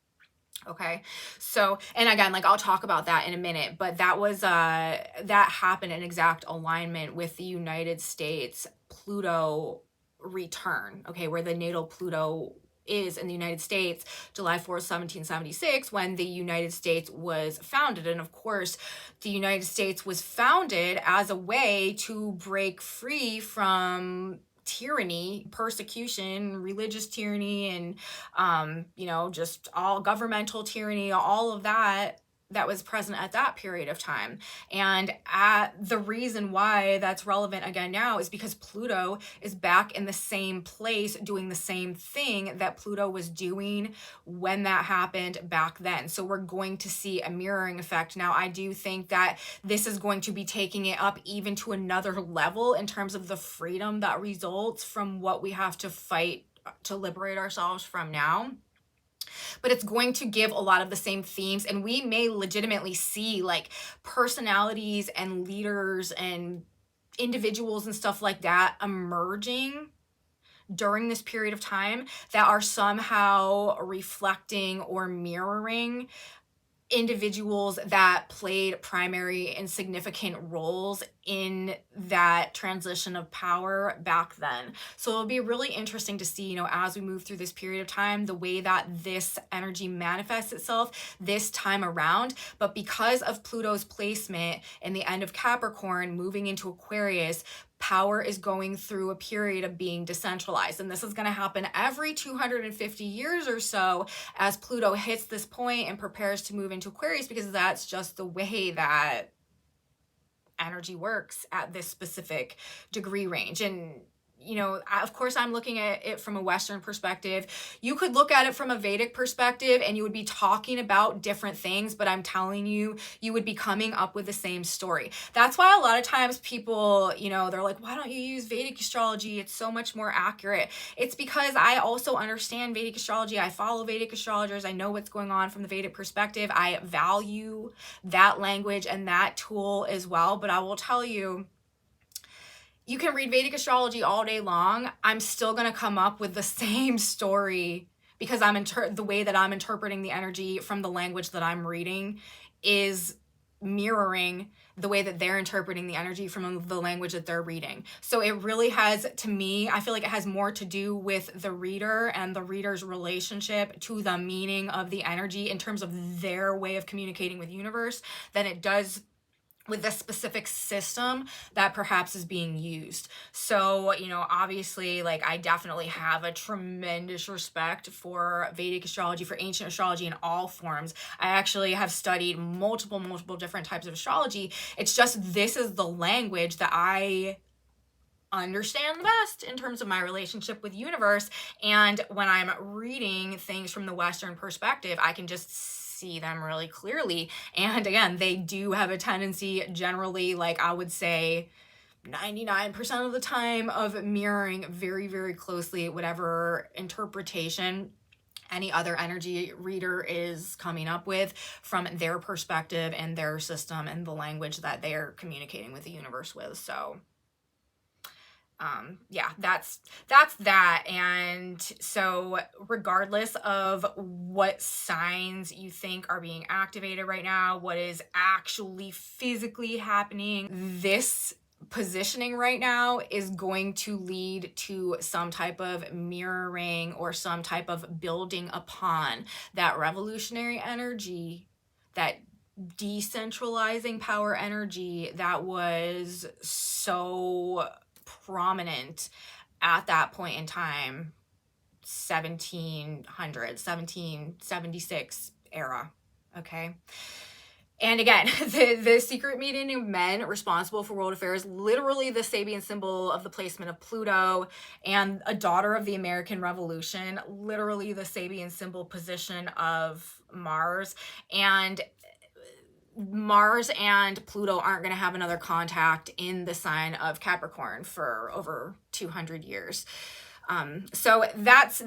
Okay. So, and again, like I'll talk about that in a minute, but that was, that happened in exact alignment with the United States Pluto return. Okay. Where the natal Pluto is in the United States, July 4th, 1776, when the United States was founded. And of course, the United States was founded as a way to break free from tyranny, persecution, religious tyranny, and just all governmental tyranny, all of that was present at that period of time. And the reason why that's relevant again now is because Pluto is back in the same place doing the same thing that Pluto was doing when that happened back then. So we're going to see a mirroring effect. Now, I do think that this is going to be taking it up even to another level in terms of the freedom that results from what we have to fight to liberate ourselves from now. But it's going to give a lot of the same themes, and we may legitimately see like personalities and leaders and individuals and stuff like that emerging during this period of time that are somehow reflecting or mirroring individuals that played primary and significant roles in that transition of power back then. So it'll be really interesting to see, as we move through this period of time, the way that this energy manifests itself this time around. But because of Pluto's placement in the end of Capricorn, moving into Aquarius, power is going through a period of being decentralized. And this is going to happen every 250 years or so as Pluto hits this point and prepares to move into Aquarius, because that's just the way that energy works at this specific degree range. And of course, I'm looking at it from a Western perspective. You could look at it from a Vedic perspective and you would be talking about different things, but I'm telling you, you would be coming up with the same story. That's why a lot of times people, they're like, why don't you use Vedic astrology? It's so much more accurate. It's because I also understand Vedic astrology. I follow Vedic astrologers. I know what's going on from the Vedic perspective. I value that language and that tool as well. But I will tell you, you can read Vedic astrology all day long. I'm still going to come up with the same story because the way that I'm interpreting the energy from the language that I'm reading is mirroring the way that they're interpreting the energy from the language that they're reading. So it really has, to me, I feel like it has more to do with the reader and the reader's relationship to the meaning of the energy in terms of their way of communicating with universe than it does with the specific system that perhaps is being used. So, you know, obviously, like, I definitely have a tremendous respect for Vedic astrology, for ancient astrology in all forms. I actually have studied multiple different types of astrology. It's just, this is the language that I understand the best in terms of my relationship with universe. And when I'm reading things from the Western perspective, I can just see them really clearly. And again, they do have a tendency, generally, like I would say 99% of the time, of mirroring very closely whatever interpretation any other energy reader is coming up with from their perspective and their system and the language that they're communicating with the universe with. So yeah, that's that. And so regardless of what signs you think are being activated right now, what is actually physically happening, this positioning right now is going to lead to some type of mirroring or some type of building upon that revolutionary energy, that decentralizing power energy that was so prominent at that point in time, 1776 era. Okay. And again, the secret meeting of men responsible for world affairs, literally the Sabian symbol of the placement of Pluto, and a daughter of the American Revolution, literally the Sabian symbol position of Mars. And Mars and Pluto aren't going to have another contact in the sign of Capricorn for over 200 years. So that's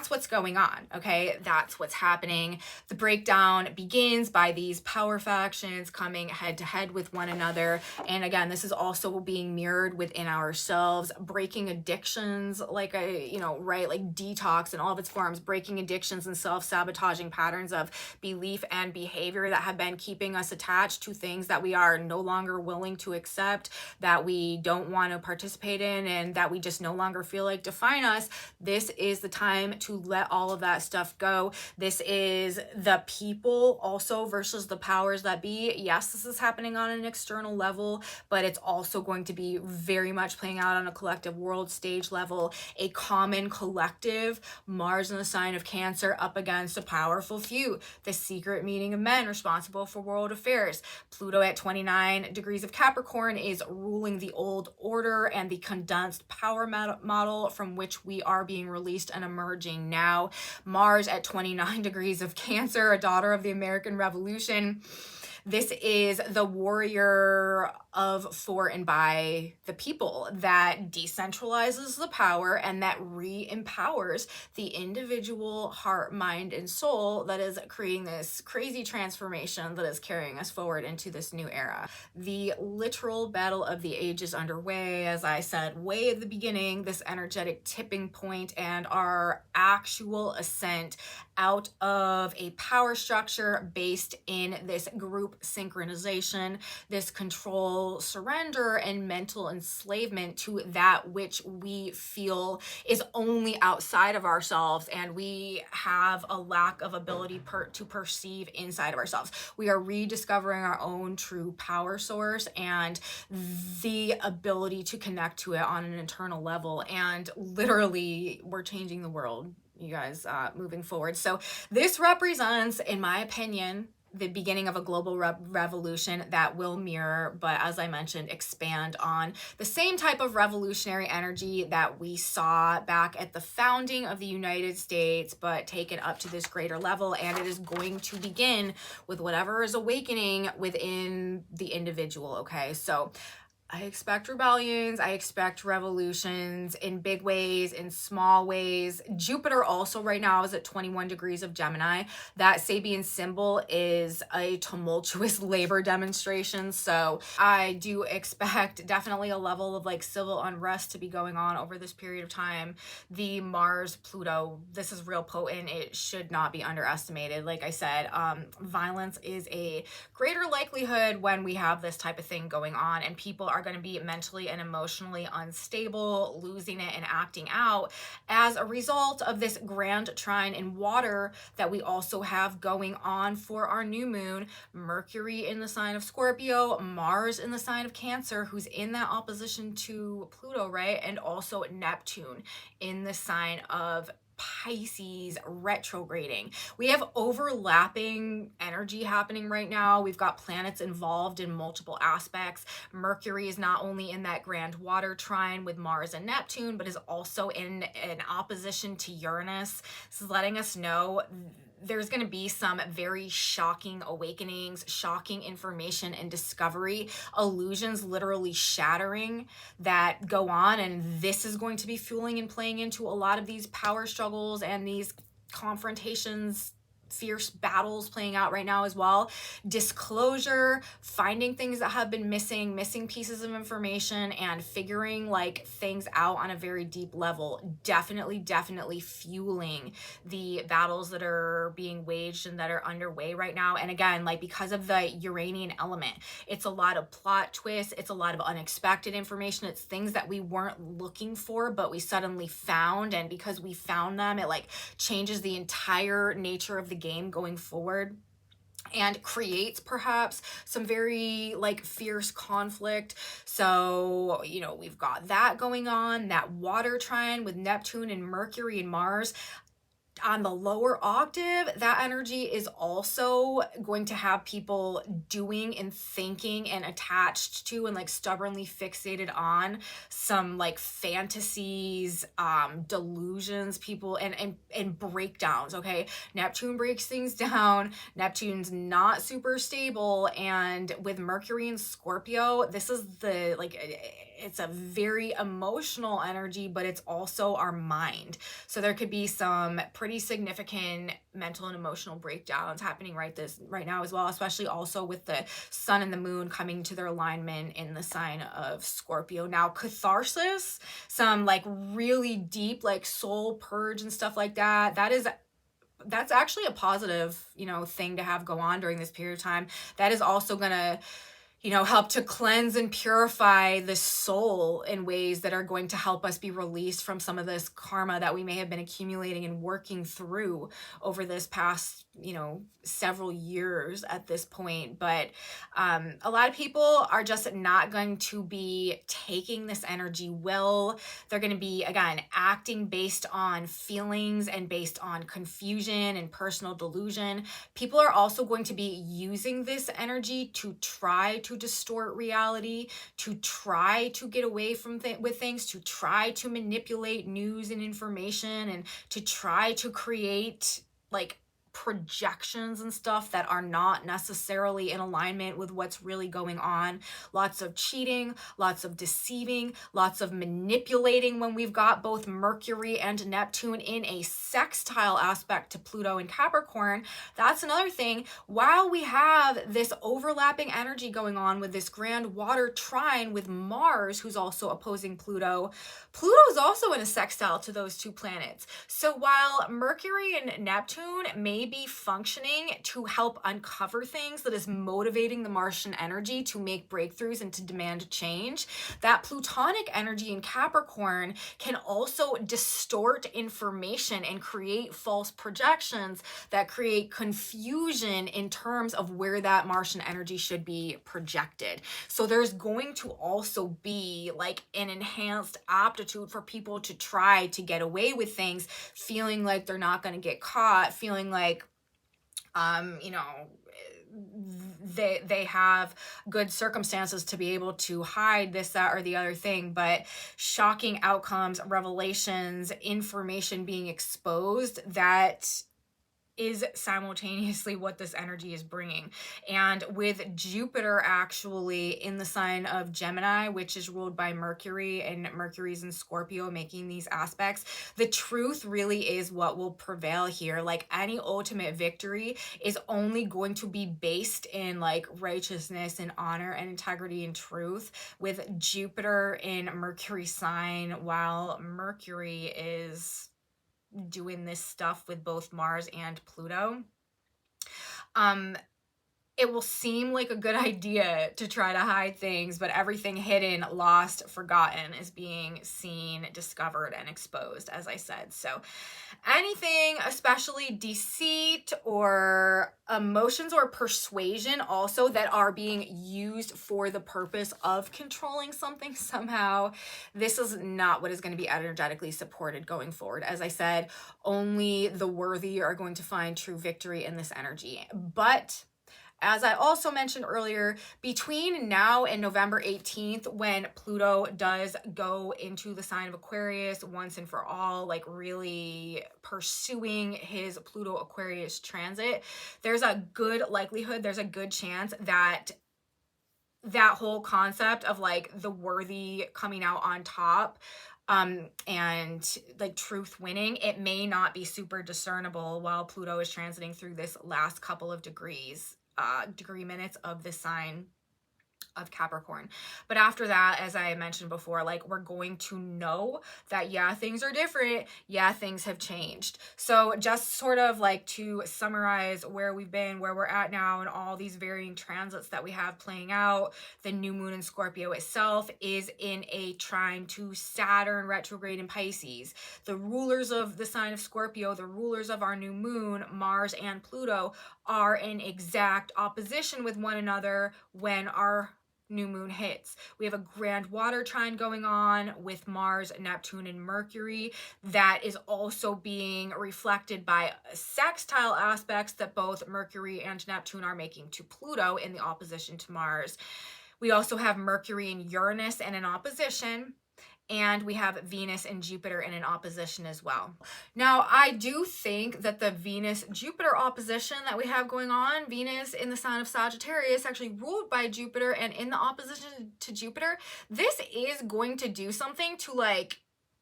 what's going on. Okay. That's what's happening. The breakdown begins by these power factions coming head to head with one another. And again, this is also being mirrored within ourselves, breaking addictions, like like detox in all of its forms, breaking addictions and self-sabotaging patterns of belief and behavior that have been keeping us attached to things that we are no longer willing to accept, that we don't want to participate in, and that we just no longer feel like defining us. This is the time to let all of that stuff go. This is the people also versus the powers that be. Yes, this is happening on an external level, but it's also going to be very much playing out on a collective world stage level, a common collective, Mars in the sign of Cancer up against a powerful few, the secret meeting of men responsible for world affairs. Pluto at 29 degrees of Capricorn is ruling the old order and the condensed power model from which we are being released and emerging now. Mars at 29 degrees of Cancer, a daughter of the American Revolution. This is the warrior of, for, and by the people that decentralizes the power and that re-empowers the individual heart, mind, and soul that is creating this crazy transformation that is carrying us forward into this new era. The literal battle of the age is underway, as I said way at the beginning, this energetic tipping point and our actual ascent out of a power structure based in this group synchronization, this control, surrender, and mental enslavement to that which we feel is only outside of ourselves, and we have a lack of ability to perceive inside of ourselves. We are rediscovering our own true power source and the ability to connect to it on an internal level, and literally we're changing the world, you guys, moving forward. So this represents, in my opinion, the beginning of a global revolution that will mirror, but as I mentioned, expand on the same type of revolutionary energy that we saw back at the founding of the United States, but take it up to this greater level. And it is going to begin with whatever is awakening within the individual. Okay, so I expect rebellions. I expect revolutions in big ways, in small ways. Jupiter also right now is at 21 degrees of Gemini. That Sabian symbol is a tumultuous labor demonstration. So I do expect definitely a level of like civil unrest to be going on over this period of time. The Mars-Pluto, this is real potent. It should not be underestimated. Like I said, violence is a greater likelihood when we have this type of thing going on, and people are going to be mentally and emotionally unstable, losing it and acting out as a result of this grand trine in water that we also have going on for our new moon. Mercury in the sign of Scorpio, Mars in the sign of Cancer, who's in that opposition to Pluto, right? And also Neptune in the sign of Pisces retrograding. We have overlapping energy happening right now. We've got planets involved in multiple aspects. Mercury is not only in that grand water trine with Mars and Neptune, but is also in an opposition to Uranus. This is letting us know there's going to be some very shocking awakenings, shocking information and discovery, illusions literally shattering that go on. And this is going to be fueling and playing into a lot of these power struggles and these confrontations, fierce battles playing out right now as well. Disclosure, finding things that have been missing pieces of information, and figuring like things out on a very deep level. Definitely fueling the battles that are being waged and that are underway right now. And again, like because of the Uranian element, it's a lot of plot twists, it's a lot of unexpected information, it's things that we weren't looking for but we suddenly found, and because we found them, it like changes the entire nature of the game going forward and creates perhaps some very like fierce conflict. So, you know, we've got that going on, that water trine with Neptune and Mercury and Mars. On the lower octave, that energy is also going to have people doing and thinking and attached to and like stubbornly fixated on some like fantasies, delusions, people and breakdowns. Okay, Neptune breaks things down. Neptune's not super stable, and with Mercury and Scorpio, this is the like it's a very emotional energy, but it's also our mind. So there could be some pretty significant mental and emotional breakdowns happening right now as well, especially also with the sun and the moon coming to their alignment in the sign of Scorpio. Now, catharsis, some like really deep like soul purge and stuff like that, that's actually a positive, you know, thing to have go on during this period of time. That is also gonna, you know, help to cleanse and purify the soul in ways that are going to help us be released from some of this karma that we may have been accumulating and working through over this past, you know, several years at this point. But a lot of people are just not going to be taking this energy well. They're going to be, again, acting based on feelings and based on confusion and personal delusion. People are also going to be using this energy to try to distort reality, to try to get away from with things, to try to manipulate news and information, and to try to create like projections and stuff that are not necessarily in alignment with what's really going on. Lots of cheating, lots of deceiving, lots of manipulating when we've got both Mercury and Neptune in a sextile aspect to Pluto and Capricorn. That's another thing. While we have this overlapping energy going on with this grand water trine with Mars, who's also opposing Pluto, Pluto is also in a sextile to those two planets. So while Mercury and Neptune may be functioning to help uncover things that is motivating the Martian energy to make breakthroughs and to demand change, that Plutonic energy in Capricorn can also distort information and create false projections that create confusion in terms of where that Martian energy should be projected. So there's going to also be like an enhanced aptitude for people to try to get away with things, feeling like they're not going to get caught, feeling like you know, they have good circumstances to be able to hide this, that, or the other thing. But shocking outcomes, revelations, information being exposed that is simultaneously what this energy is bringing. And with Jupiter actually in the sign of Gemini, which is ruled by Mercury, and Mercury's in Scorpio, making these aspects, the truth really is what will prevail here. Like, any ultimate victory is only going to be based in like righteousness and honor and integrity and truth, with Jupiter in Mercury sign, while Mercury is doing this stuff with both Mars and Pluto. It will seem like a good idea to try to hide things, but everything hidden, lost, forgotten is being seen, discovered, and exposed, as I said. So anything, especially deceit or emotions or persuasion also that are being used for the purpose of controlling something somehow, this is not what is going to be energetically supported going forward. As I said, only the worthy are going to find true victory in this energy. But as I also mentioned earlier, between now and November 18th, when Pluto does go into the sign of Aquarius once and for all, like really pursuing his Pluto Aquarius transit, there's a good likelihood, there's a good chance that that whole concept of like the worthy coming out on top, and like truth winning, it may not be super discernible while Pluto is transiting through this last couple of degree minutes of the sign of Capricorn. But after that, as I mentioned before, like, we're going to know that, yeah, things are different. Yeah, things have changed. So just sort of like to summarize where we've been, where we're at now, and all these varying transits that we have playing out, the new moon in Scorpio itself is in a trine to Saturn retrograde in Pisces. The rulers of the sign of Scorpio, the rulers of our new moon, Mars and Pluto, are in exact opposition with one another when our new moon hits. We have a grand water trine going on with Mars, Neptune, and Mercury that is also being reflected by sextile aspects that both Mercury and Neptune are making to Pluto in the opposition to Mars. We also have Mercury and Uranus in an opposition, and we have Venus and Jupiter in an opposition as well. Now, I do think that the Venus-Jupiter opposition that we have going on, Venus in the sign of Sagittarius, actually ruled by Jupiter and in the opposition to Jupiter, this is going to do something to like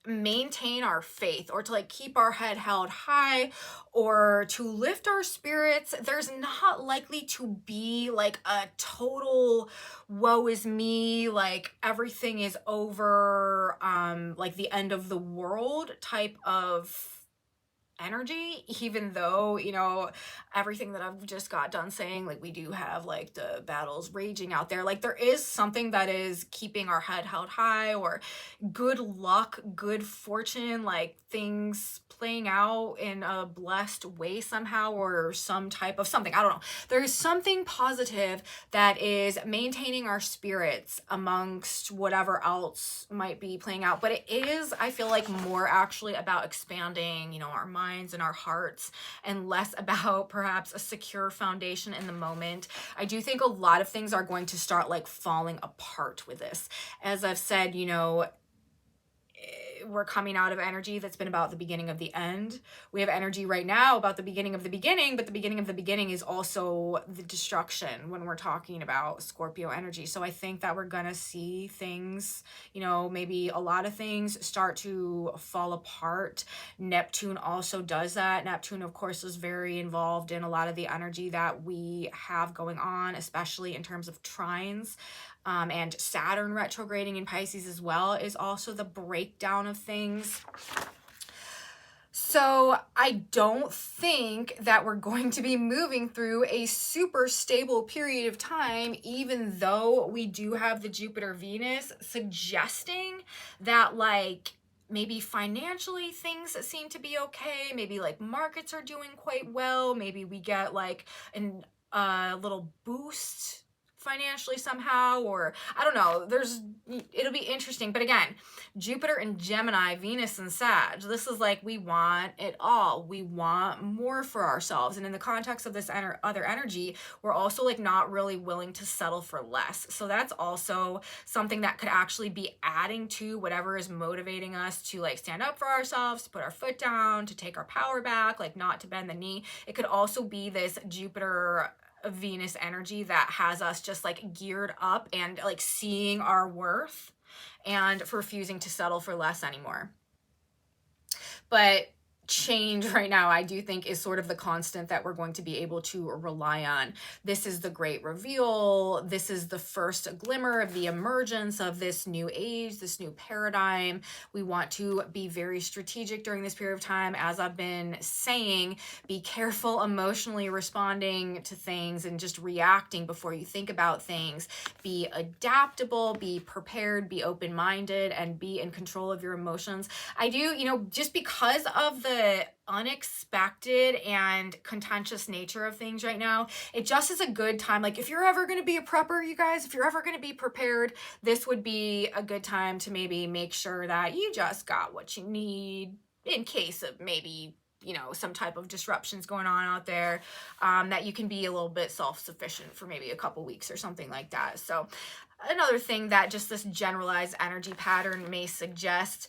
maintain our faith, or to like keep our head held high, or to lift our spirits. There's not likely to be like a total woe is me, like everything is over, like the end of the world type of energy, even though, you know, everything that I've just got done saying, like we do have like the battles raging out there, like there is something that is keeping our head held high, or good luck, good fortune, like things playing out in a blessed way somehow, or some type of something, I don't know. There's something positive that is maintaining our spirits amongst whatever else might be playing out. But it is, I feel like, more actually about expanding, you know, our minds and our hearts, and less about perhaps a secure foundation in the moment. I do think a lot of things are going to start like falling apart with this. As I've said, you know, we're coming out of energy that's been about the beginning of the end. We have energy right now about the beginning of the beginning, but the beginning of the beginning is also the destruction when we're talking about Scorpio energy. So I think that we're gonna see things, you know, maybe a lot of things start to fall apart. Neptune also does that. Neptune, of course, is very involved in a lot of the energy that we have going on, especially in terms of trines. And Saturn retrograding in Pisces as well is also the breakdown of things. So I don't think that we're going to be moving through a super stable period of time, even though we do have the Jupiter-Venus suggesting that, like, maybe financially things seem to be okay. Maybe like markets are doing quite well. Maybe we get like a little boost financially somehow, or I don't know, it'll be interesting. But again, Jupiter in Gemini, Venus in Sag, this is like, we want it all. We want more for ourselves. And in the context of this other energy, we're also like not really willing to settle for less. So that's also something that could actually be adding to whatever is motivating us to like stand up for ourselves, to put our foot down, to take our power back, like not to bend the knee. It could also be this Jupiter Venus energy that has us just like geared up and like seeing our worth and refusing to settle for less anymore. But change right now, I do think, is sort of the constant that we're going to be able to rely on. This is the great reveal. This is the first glimmer of the emergence of this new age, this new paradigm. We want to be very strategic during this period of time. As I've been saying, be careful emotionally responding to things and just reacting before you think about things. Be adaptable, be prepared, be open-minded, and be in control of your emotions. I do, just because of the unexpected and contentious nature of things right now, it just is a good time. Like, if you're ever going to be a prepper, you guys, if you're ever going to be prepared, this would be a good time to maybe make sure that you just got what you need in case of maybe some type of disruptions going on out there, that you can be a little bit self-sufficient for maybe a couple weeks or something like that. So another thing that just this generalized energy pattern may suggest.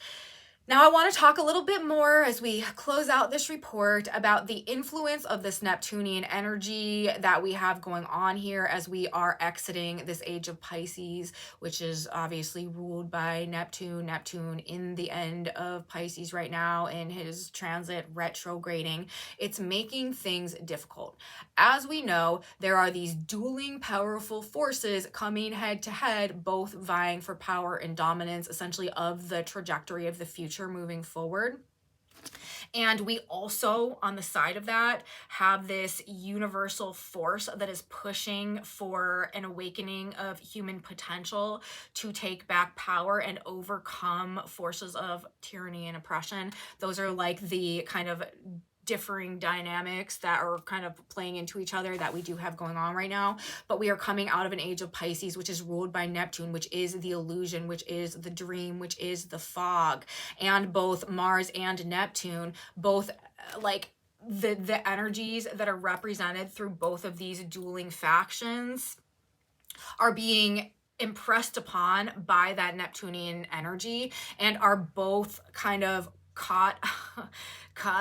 Now, I want to talk a little bit more as we close out this report about the influence of this Neptunian energy that we have going on here as we are exiting this age of Pisces, which is obviously ruled by Neptune. Neptune in the end of Pisces right now in his transit retrograding. It's making things difficult. As we know, there are these dueling powerful forces coming head to head, both vying for power and dominance, essentially, of the trajectory of the future moving forward. And we also, on the side of that, have this universal force that is pushing for an awakening of human potential to take back power and overcome forces of tyranny and oppression. Those are like the kind of differing dynamics that are kind of playing into each other that we do have going on right now. But we are coming out of an age of Pisces, which is ruled by Neptune, which is the illusion, which is the dream, which is the fog. And both Mars and Neptune, both like the energies that are represented through both of these dueling factions are being impressed upon by that Neptunian energy and are both kind of caught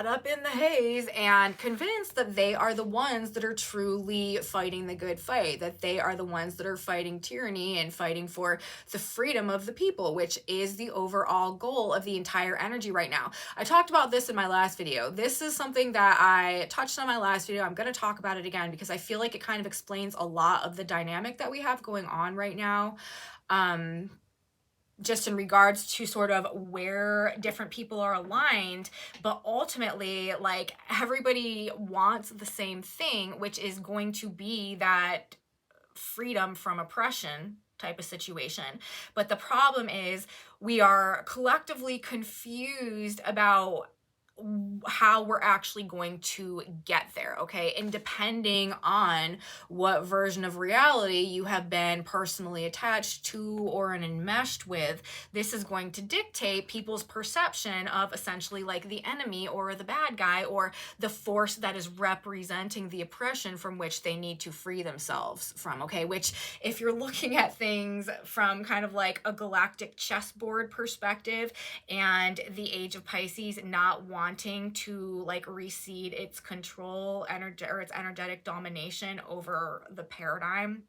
up in the haze and convinced that they are the ones that are truly fighting the good fight, that they are the ones that are fighting tyranny and fighting for the freedom of the people, which is the overall goal of the entire energy right now. I talked about this in my last video. This is something that I touched on my last video. I'm going to talk about it again because I feel like it kind of explains a lot of the dynamic that we have going on right now. Just in regards to sort of where different people are aligned, but ultimately, like, everybody wants the same thing, which is going to be that freedom from oppression type of situation. But the problem is we are collectively confused about how we're actually going to get there, okay? And depending on what version of reality you have been personally attached to or enmeshed with, this is going to dictate people's perception of essentially like the enemy or the bad guy or the force that is representing the oppression from which they need to free themselves from, okay? Which, if you're looking at things from kind of like a galactic chessboard perspective and the age of Pisces not wanting to like recede its control or its energetic domination over the paradigm,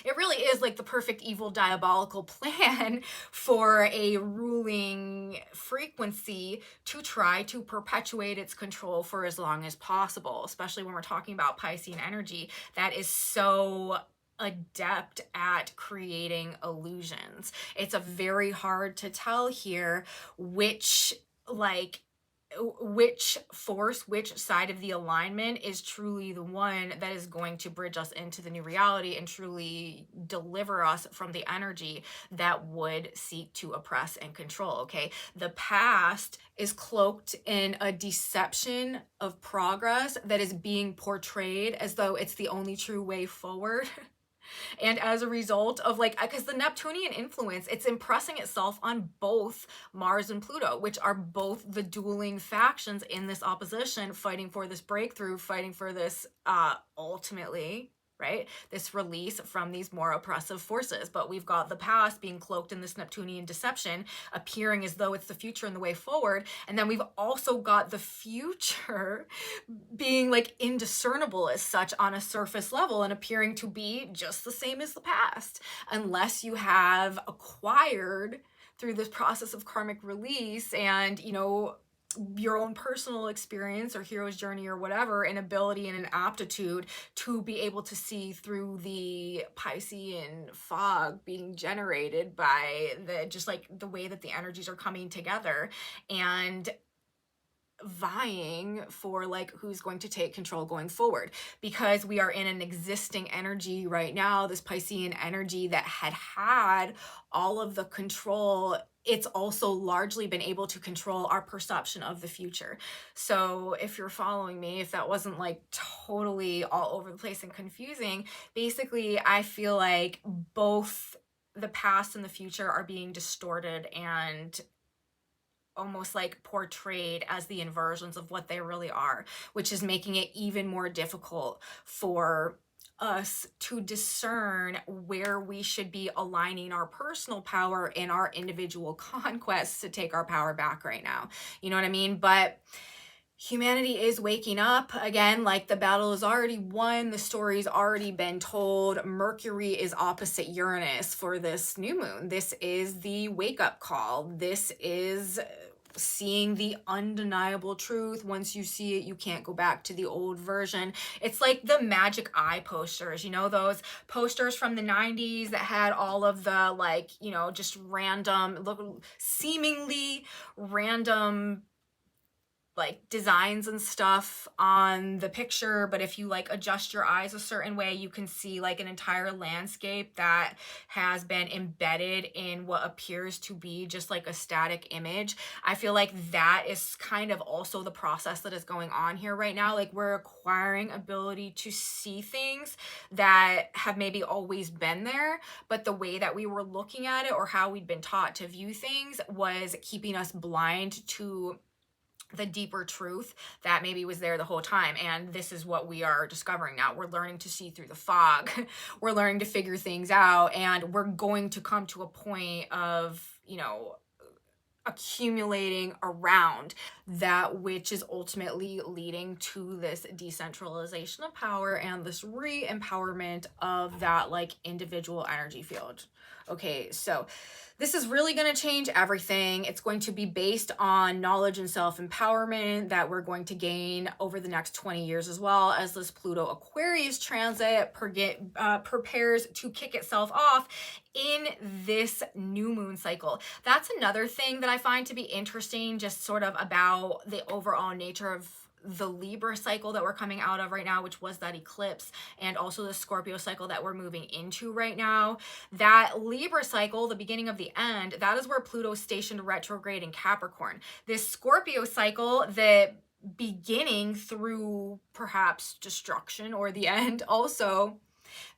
it really is like the perfect evil diabolical plan for a ruling frequency to try to perpetuate its control for as long as possible, especially when we're talking about Piscean energy that is so adept at creating illusions. It's a very hard to tell here which force, which side of the alignment is truly the one that is going to bridge us into the new reality and truly deliver us from the energy that would seek to oppress and control, okay? The past is cloaked in a deception of progress that is being portrayed as though it's the only true way forward. And as a result of like, because the Neptunian influence, it's impressing itself on both Mars and Pluto, which are both the dueling factions in this opposition, fighting for this breakthrough, fighting for this ultimately, right, this release from these more oppressive forces. But we've got the past being cloaked in this Neptunian deception, appearing as though it's the future and the way forward. And then we've also got the future being like indiscernible as such on a surface level and appearing to be just the same as the past, unless you have acquired through this process of karmic release and, you know, your own personal experience or hero's journey or whatever, an ability and an aptitude to be able to see through the Piscean fog being generated by the, just like the way that the energies are coming together and vying for like who's going to take control going forward, because we are in an existing energy right now, this Piscean energy that had all of the control. It's also largely been able to control our perception of the future. So if you're following me, if that wasn't like totally all over the place and confusing, basically I feel like both the past and the future are being distorted and almost like portrayed as the inversions of what they really are, which is making it even more difficult for us to discern where we should be aligning our personal power in our individual conquests to take our power back right now. You know what I mean? But humanity is waking up again. Like, the battle is already won, the story's already been told. Mercury is opposite Uranus for this new moon. This is the wake-up call. This is seeing the undeniable truth. Once you see it, you can't go back to the old version. It's like the magic eye posters, you know, those posters from the 90s that had all of the, like, you know, just random, seemingly random like designs and stuff on the picture, but if you like adjust your eyes a certain way, you can see like an entire landscape that has been embedded in what appears to be just like a static image. I feel like that is kind of also the process that is going on here right now. Like, we're acquiring ability to see things that have maybe always been there, but the way that we were looking at it or how we'd been taught to view things was keeping us blind to the deeper truth that maybe was there the whole time. And this is what we are discovering now. We're learning to see through the fog. We're learning to figure things out, and we're going to come to a point of, you know, accumulating around that which is ultimately leading to this decentralization of power and this re-empowerment of that like individual energy field. Okay, so this is really going to change everything. It's going to be based on knowledge and self-empowerment that we're going to gain over the next 20 years, as well as this Pluto Aquarius transit prepares to kick itself off in this new moon cycle. That's another thing that I find to be interesting, just sort of about the overall nature of the Libra cycle that we're coming out of right now, which was that eclipse, and also the Scorpio cycle that we're moving into right now. That Libra cycle, the beginning of the end, that is where Pluto's stationed retrograde in Capricorn. This Scorpio cycle, the beginning through perhaps destruction or the end also,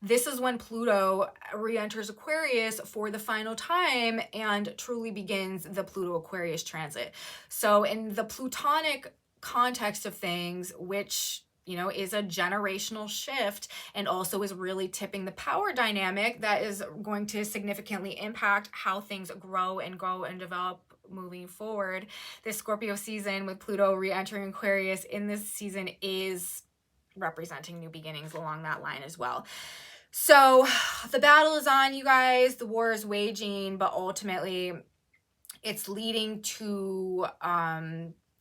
this is when Pluto re-enters Aquarius for the final time and truly begins the Pluto Aquarius transit. So in the Plutonic context of things, which, you know, is a generational shift and also is really tipping the power dynamic that is going to significantly impact how things grow and develop moving forward. This Scorpio season with Pluto re-entering Aquarius in this season is representing new beginnings along that line as well. So the battle is on, you guys. The war is waging, but ultimately it's leading to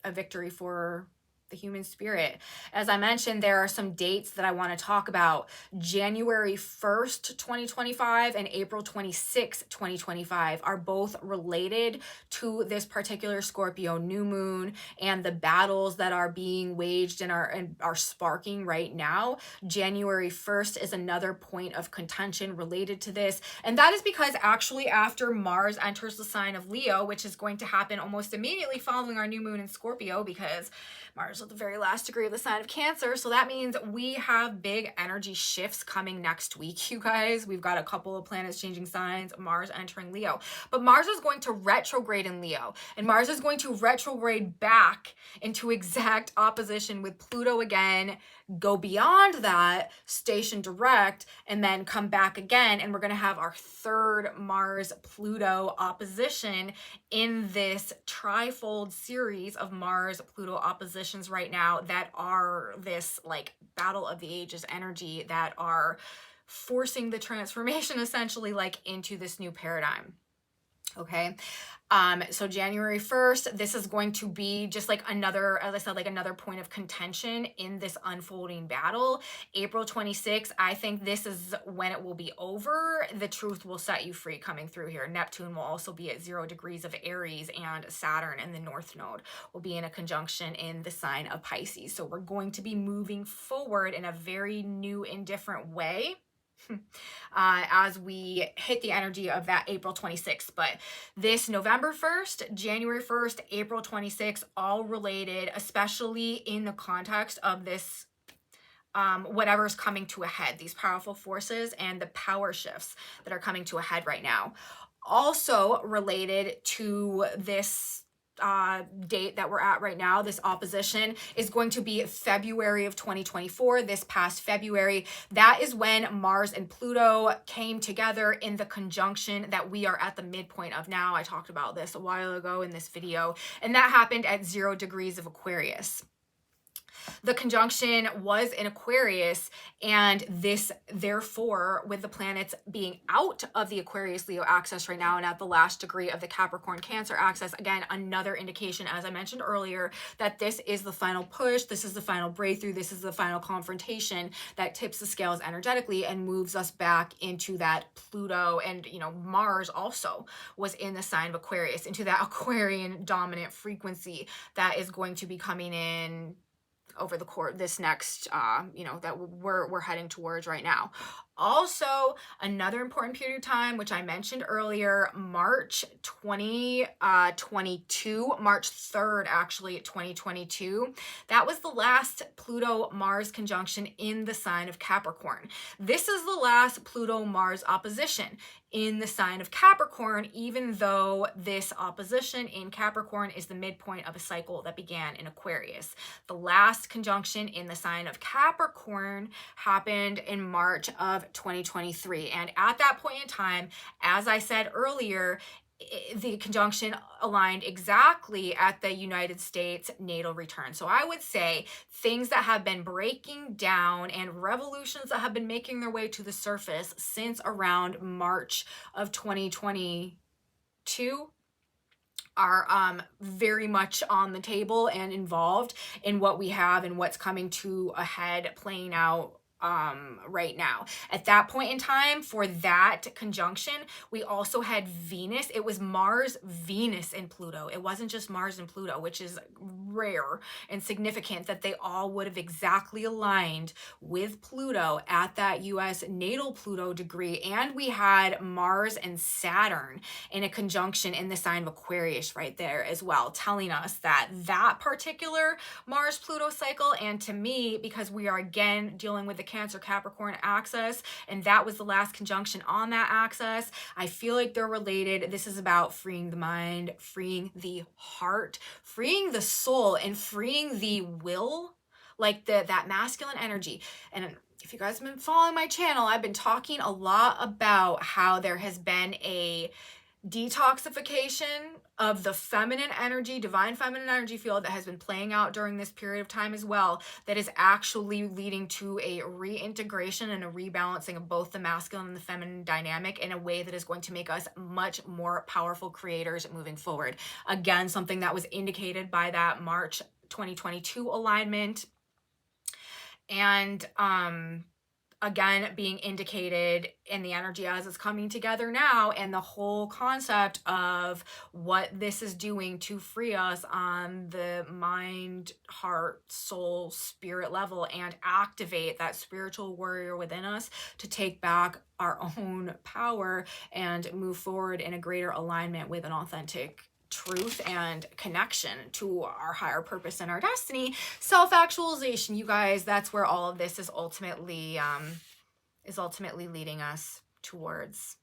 a victory for the human spirit. As I mentioned, there are some dates that I want to talk about. January 1st, 2025 and April 26th, 2025 are both related to this particular Scorpio new moon and the battles that are being waged and are sparking right now. January 1st is another point of contention related to this. And that is because actually after Mars enters the sign of Leo, which is going to happen almost immediately following our new moon in Scorpio, because Mars Mars at the very last degree of the sign of Cancer. So that means we have big energy shifts coming next week, you guys. We've got a couple of planets changing signs, Mars entering Leo. But Mars is going to retrograde in Leo, and Mars is going to retrograde back into exact opposition with Pluto again, go beyond that, station direct, and then come back again. And we're going to have our third Mars-Pluto opposition in this trifold series of Mars-Pluto oppositions right now that are this like battle of the ages energy that are forcing the transformation essentially like into this new paradigm. Okay. So January 1st, this is going to be just like another, as I said, like another point of contention in this unfolding battle. April 26th, I think this is when it will be over. The truth will set you free coming through here. Neptune will also be at 0 degrees of Aries, and Saturn in the North Node will be in a conjunction in the sign of Pisces. So we're going to be moving forward in a very new and different way. As we hit the energy of that April 26th. But this November 1st, January 1st, April 26th, all related, especially in the context of this whatever's coming to a head, these powerful forces and the power shifts that are coming to a head right now. Also related to this date that we're at right now, this opposition is going to be February of 2024, this past February. That is when Mars and Pluto came together in the conjunction that we are at the midpoint of now. I talked about this a while ago in this video, and that happened at 0 degrees of Aquarius. The conjunction was in Aquarius, and this, therefore, with the planets being out of the Aquarius-Leo axis right now and at the last degree of the Capricorn-Cancer axis, again, another indication, as I mentioned earlier, that this is the final push, this is the final breakthrough, this is the final confrontation that tips the scales energetically and moves us back into that Pluto, and, you know, Mars also was in the sign of Aquarius, into that Aquarian dominant frequency that is going to be coming in over the course this next that we're heading towards right now. Also, another important period of time, which I mentioned earlier, March 2022, March 3rd, actually, 2022. That was the last Pluto-Mars conjunction in the sign of Capricorn. This is the last Pluto-Mars opposition in the sign of Capricorn, even though this opposition in Capricorn is the midpoint of a cycle that began in Aquarius. The last conjunction in the sign of Capricorn happened in March of 2023. And at that point in time, as I said earlier, the conjunction aligned exactly at the United States natal return. So I would say things that have been breaking down and revolutions that have been making their way to the surface since around March of 2022 are very much on the table and involved in what we have and what's coming to a head playing out right now. At that point in time, for that conjunction, we also had Venus. It was Mars, Venus, and Pluto. It wasn't just Mars and Pluto, which is rare and significant that they all would have exactly aligned with Pluto at that US natal Pluto degree. And we had Mars and Saturn in a conjunction in the sign of Aquarius right there as well, telling us that that particular Mars-Pluto cycle, and to me, because we are again dealing with the Cancer-Capricorn axis, and that was the last conjunction on that axis, I feel like they're related. This is about freeing the mind, freeing the heart, freeing the soul, and freeing the will, like that masculine energy. And if you guys have been following my channel, I've been talking a lot about how there has been a detoxification of the feminine energy, divine feminine energy field that has been playing out during this period of time as well, that is actually leading to a reintegration and a rebalancing of both the masculine and the feminine dynamic in a way that is going to make us much more powerful creators moving forward. Again, something that was indicated by that March 2022 alignment, and again being indicated in the energy as it's coming together now, and the whole concept of what this is doing to free us on the mind, heart, soul, spirit level, and activate that spiritual warrior within us to take back our own power and move forward in a greater alignment with an authentic truth and connection to our higher purpose and our destiny. Self-actualization, you guys, that's where all of this is ultimately leading us towards.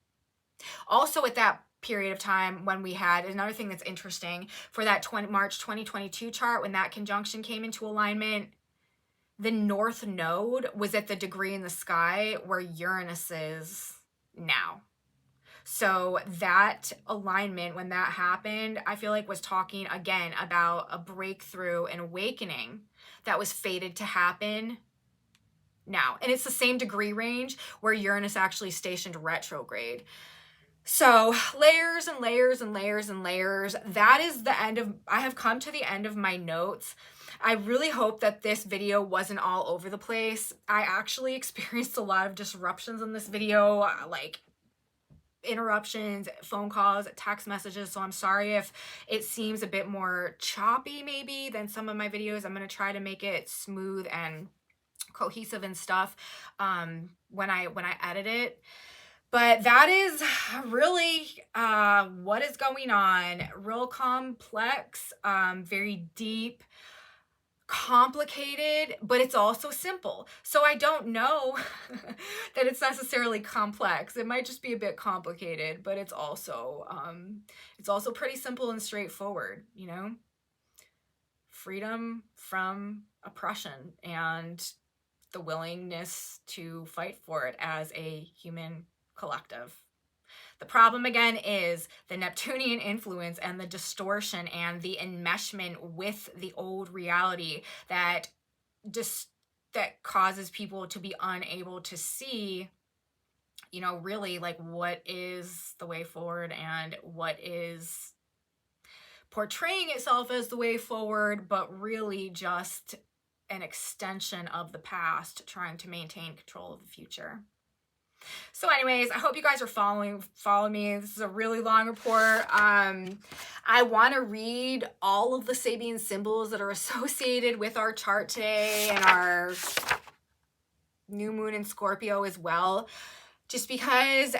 Also at that period of time when we had another thing that's interesting for that March 2022 chart, when that conjunction came into alignment, the North Node was at the degree in the sky where Uranus is now. So that alignment, when that happened, I feel like was talking again about a breakthrough and awakening that was fated to happen now. And it's the same degree range where Uranus actually stationed retrograde. So layers and layers and layers and layers. That is the end of, I have come to the end of my notes. I really hope that this video wasn't all over the place. I actually experienced a lot of disruptions in this video, like interruptions, phone calls, text messages. So I'm sorry if it seems a bit more choppy maybe than some of my videos. I'm going to try to make it smooth and cohesive and stuff when I edit it. But that is really what is going on. Real complex, very deep, complicated, but it's also simple. So I don't know that it's necessarily complex. It might just be a bit complicated, but it's also pretty simple and straightforward, you know? Freedom from oppression and the willingness to fight for it as a human collective. The problem again is the Neptunian influence and the distortion and the enmeshment with the old reality that causes people to be unable to see, you know, really like what is the way forward and what is portraying itself as the way forward, but really just an extension of the past, trying to maintain control of the future. So anyways, I hope you guys are following me. This is a really long report. I want to read all of the Sabian symbols that are associated with our chart today and our new moon in Scorpio as well, just because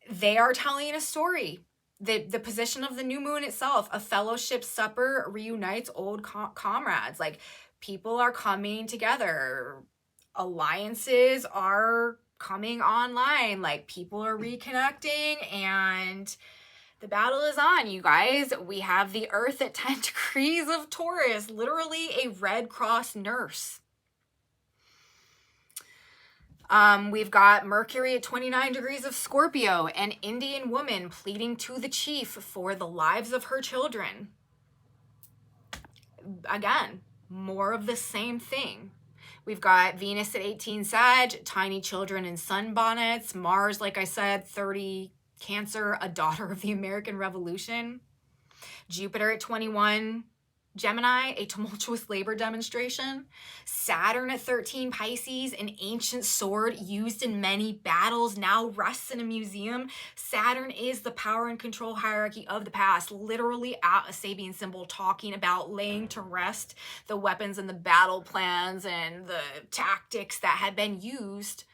they are telling a story. The position of the new moon itself, a fellowship supper reunites old comrades. Like, people are coming together. Alliances are coming online, like people are reconnecting, and the battle is on, you guys. We have the Earth at 10 degrees of Taurus, literally a Red Cross nurse. We've got Mercury at 29 degrees of Scorpio, an Indian woman pleading to the chief for the lives of her children. Again, more of the same thing. We've got Venus at 18 Sag, tiny children in sunbonnets. Mars, like I said, 30 Cancer, a daughter of the American Revolution. Jupiter at 21 Gemini, a tumultuous labor demonstration. Saturn at 13 Pisces, an ancient sword used in many battles, now rests in a museum. Saturn is the power and control hierarchy of the past, literally at a Sabian symbol, talking about laying to rest the weapons and the battle plans and the tactics that had been used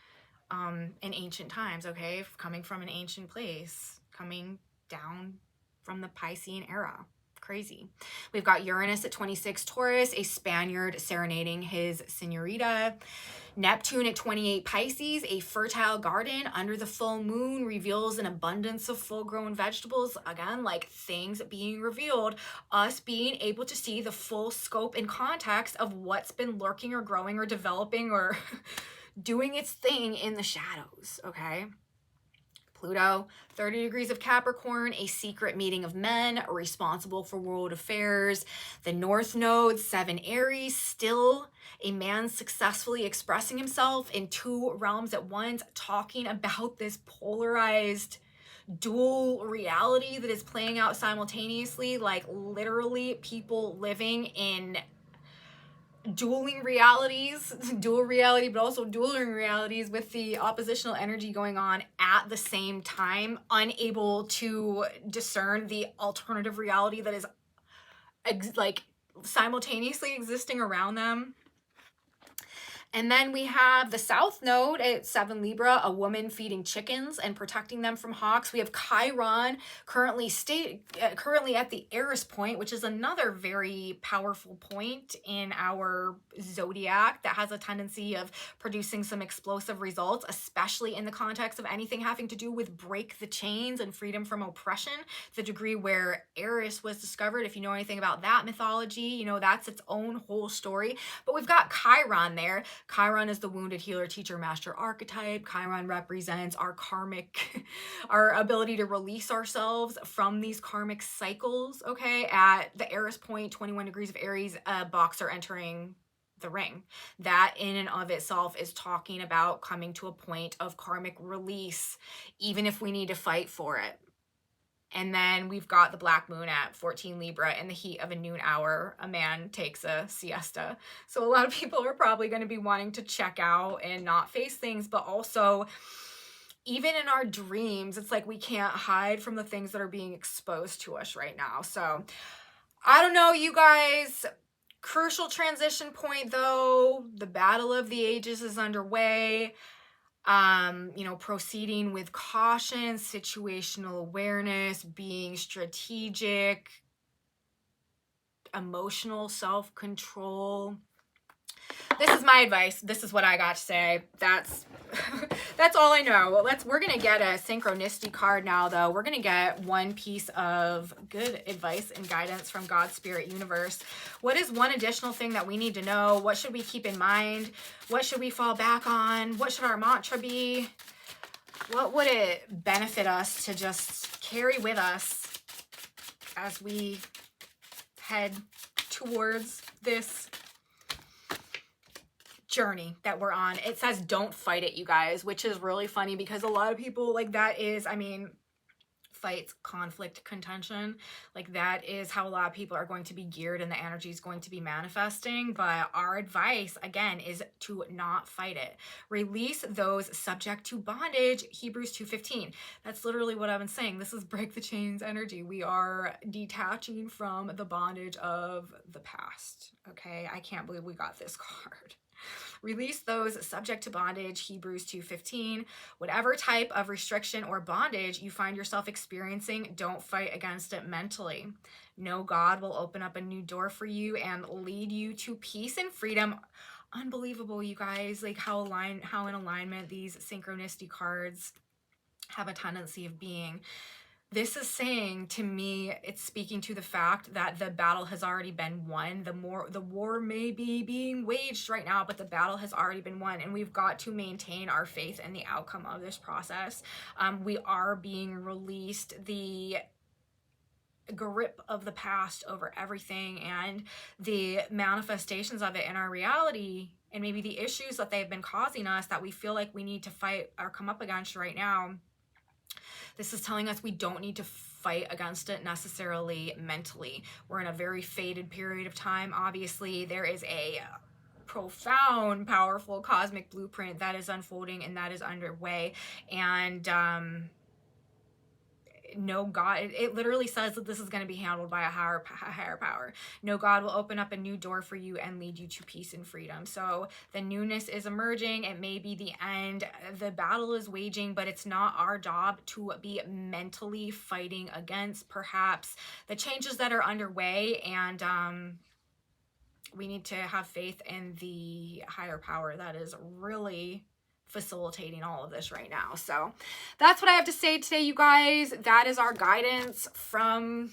in ancient times, okay? Coming from an ancient place, coming down from the Piscean era. Crazy. We've got Uranus at 26 Taurus, a Spaniard serenading his senorita. Neptune at 28 Pisces, a fertile garden under the full moon reveals an abundance of full-grown vegetables. Again, like things being revealed, us being able to see the full scope and context of what's been lurking or growing or developing or doing its thing in the shadows, okay? Pluto, 30 degrees of Capricorn, a secret meeting of men responsible for world affairs. The North Node, 7 Aries, still a man successfully expressing himself in 2 realms at once, talking about this polarized dual reality that is playing out simultaneously, like literally people living in dual reality, but also dueling realities with the oppositional energy going on at the same time, unable to discern the alternative reality that is like simultaneously existing around them. And then we have the South Node at 7 Libra, a woman feeding chickens and protecting them from hawks. We have Chiron currently at the Eris point, which is another very powerful point in our zodiac that has a tendency of producing some explosive results, especially in the context of anything having to do with break the chains and freedom from oppression. The degree where Eris was discovered, if you know anything about that mythology, you know that's its own whole story. But we've got Chiron there. Chiron is the wounded healer, teacher, master archetype. Chiron represents our karmic, our ability to release ourselves from these karmic cycles, okay? At the Eris point, 21 degrees of Aries, a boxer entering the ring. That in and of itself is talking about coming to a point of karmic release, even if we need to fight for it. And then we've got the black moon at 14 Libra in the heat of a noon hour. A man takes a siesta. So a lot of people are probably going to be wanting to check out and not face things, but also even in our dreams, it's like we can't hide from the things that are being exposed to us right now. So I don't know, you guys. Crucial transition point though. The battle of the ages is underway. You know, proceeding with caution, situational awareness, being strategic, emotional self-control. This is my advice. This is what I got to say. That's all I know. We're going to get a synchronicity card now though. We're going to get one piece of good advice and guidance from God, Spirit, Universe. What is one additional thing that we need to know? What should we keep in mind? What should we fall back on? What should our mantra be? What would it benefit us to just carry with us as we head towards this journey that we're on? It says don't fight it, you guys, which is really funny because a lot of people, like, that is, I mean, fights, conflict, contention, like that is how a lot of people are going to be geared and the energy is going to be manifesting. But our advice again is to not fight it. Release those subject to bondage. Hebrews 2:15. That's literally what I've been saying. This is break the chains energy. We are detaching from the bondage of the past. Okay, I can't believe we got this card. Release those subject to bondage, Hebrews 2:15. Whatever type of restriction or bondage you find yourself experiencing, don't fight against it mentally. Know God will open up a new door for you and lead you to peace and freedom. Unbelievable, you guys, like how in alignment these synchronicity cards have a tendency of being. This is saying to me, it's speaking to the fact that the battle has already been won. The war may be being waged right now, but the battle has already been won, and we've got to maintain our faith in the outcome of this process. We are being released the grip of the past over everything and the manifestations of it in our reality, and maybe the issues that they've been causing us that we feel like we need to fight or come up against right now. This is telling us we don't need to fight against it necessarily mentally. We're in a very faded period of time. Obviously, there is a profound, powerful cosmic blueprint that is unfolding and that is underway. And no God, it literally says that this is going to be handled by a higher power. No God will open up a new door for you and lead you to peace and freedom. So the newness is emerging. It may be the end. The battle is waging, but it's not our job to be mentally fighting against perhaps the changes that are underway. And we need to have faith in the higher power that is really facilitating all of this right now. So that's what I have to say today, you guys. That is our guidance from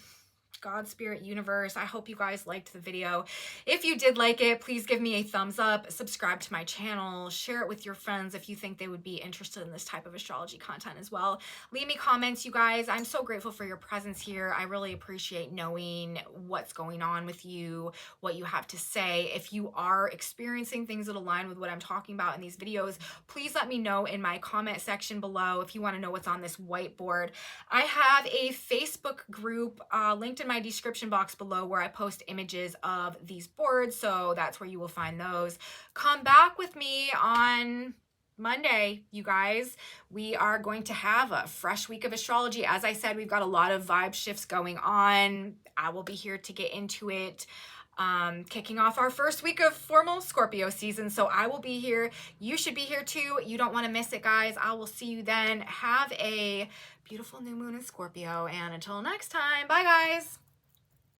God, Spirit, Universe. I hope you guys liked the video. If you did like it, please give me a thumbs up, subscribe to my channel, share it with your friends if you think they would be interested in this type of astrology content as well. Leave me comments, you guys. I'm so grateful for your presence here. I really appreciate knowing what's going on with you, what you have to say. If you are experiencing things that align with what I'm talking about in these videos, please let me know in my comment section below. If you want to know what's on this whiteboard, I have a Facebook group linked in my description box below where I post images of these boards, so that's where you will find those. Come back with me on Monday, you guys. We are going to have a fresh week of astrology. As I said, we've got a lot of vibe shifts going on. I will be here to get into it. kicking off our first week of formal Scorpio season. So I will be here. You should be here too. You don't want to miss it, guys. I will see you then. Have a beautiful new moon in Scorpio. And until next time, bye, guys.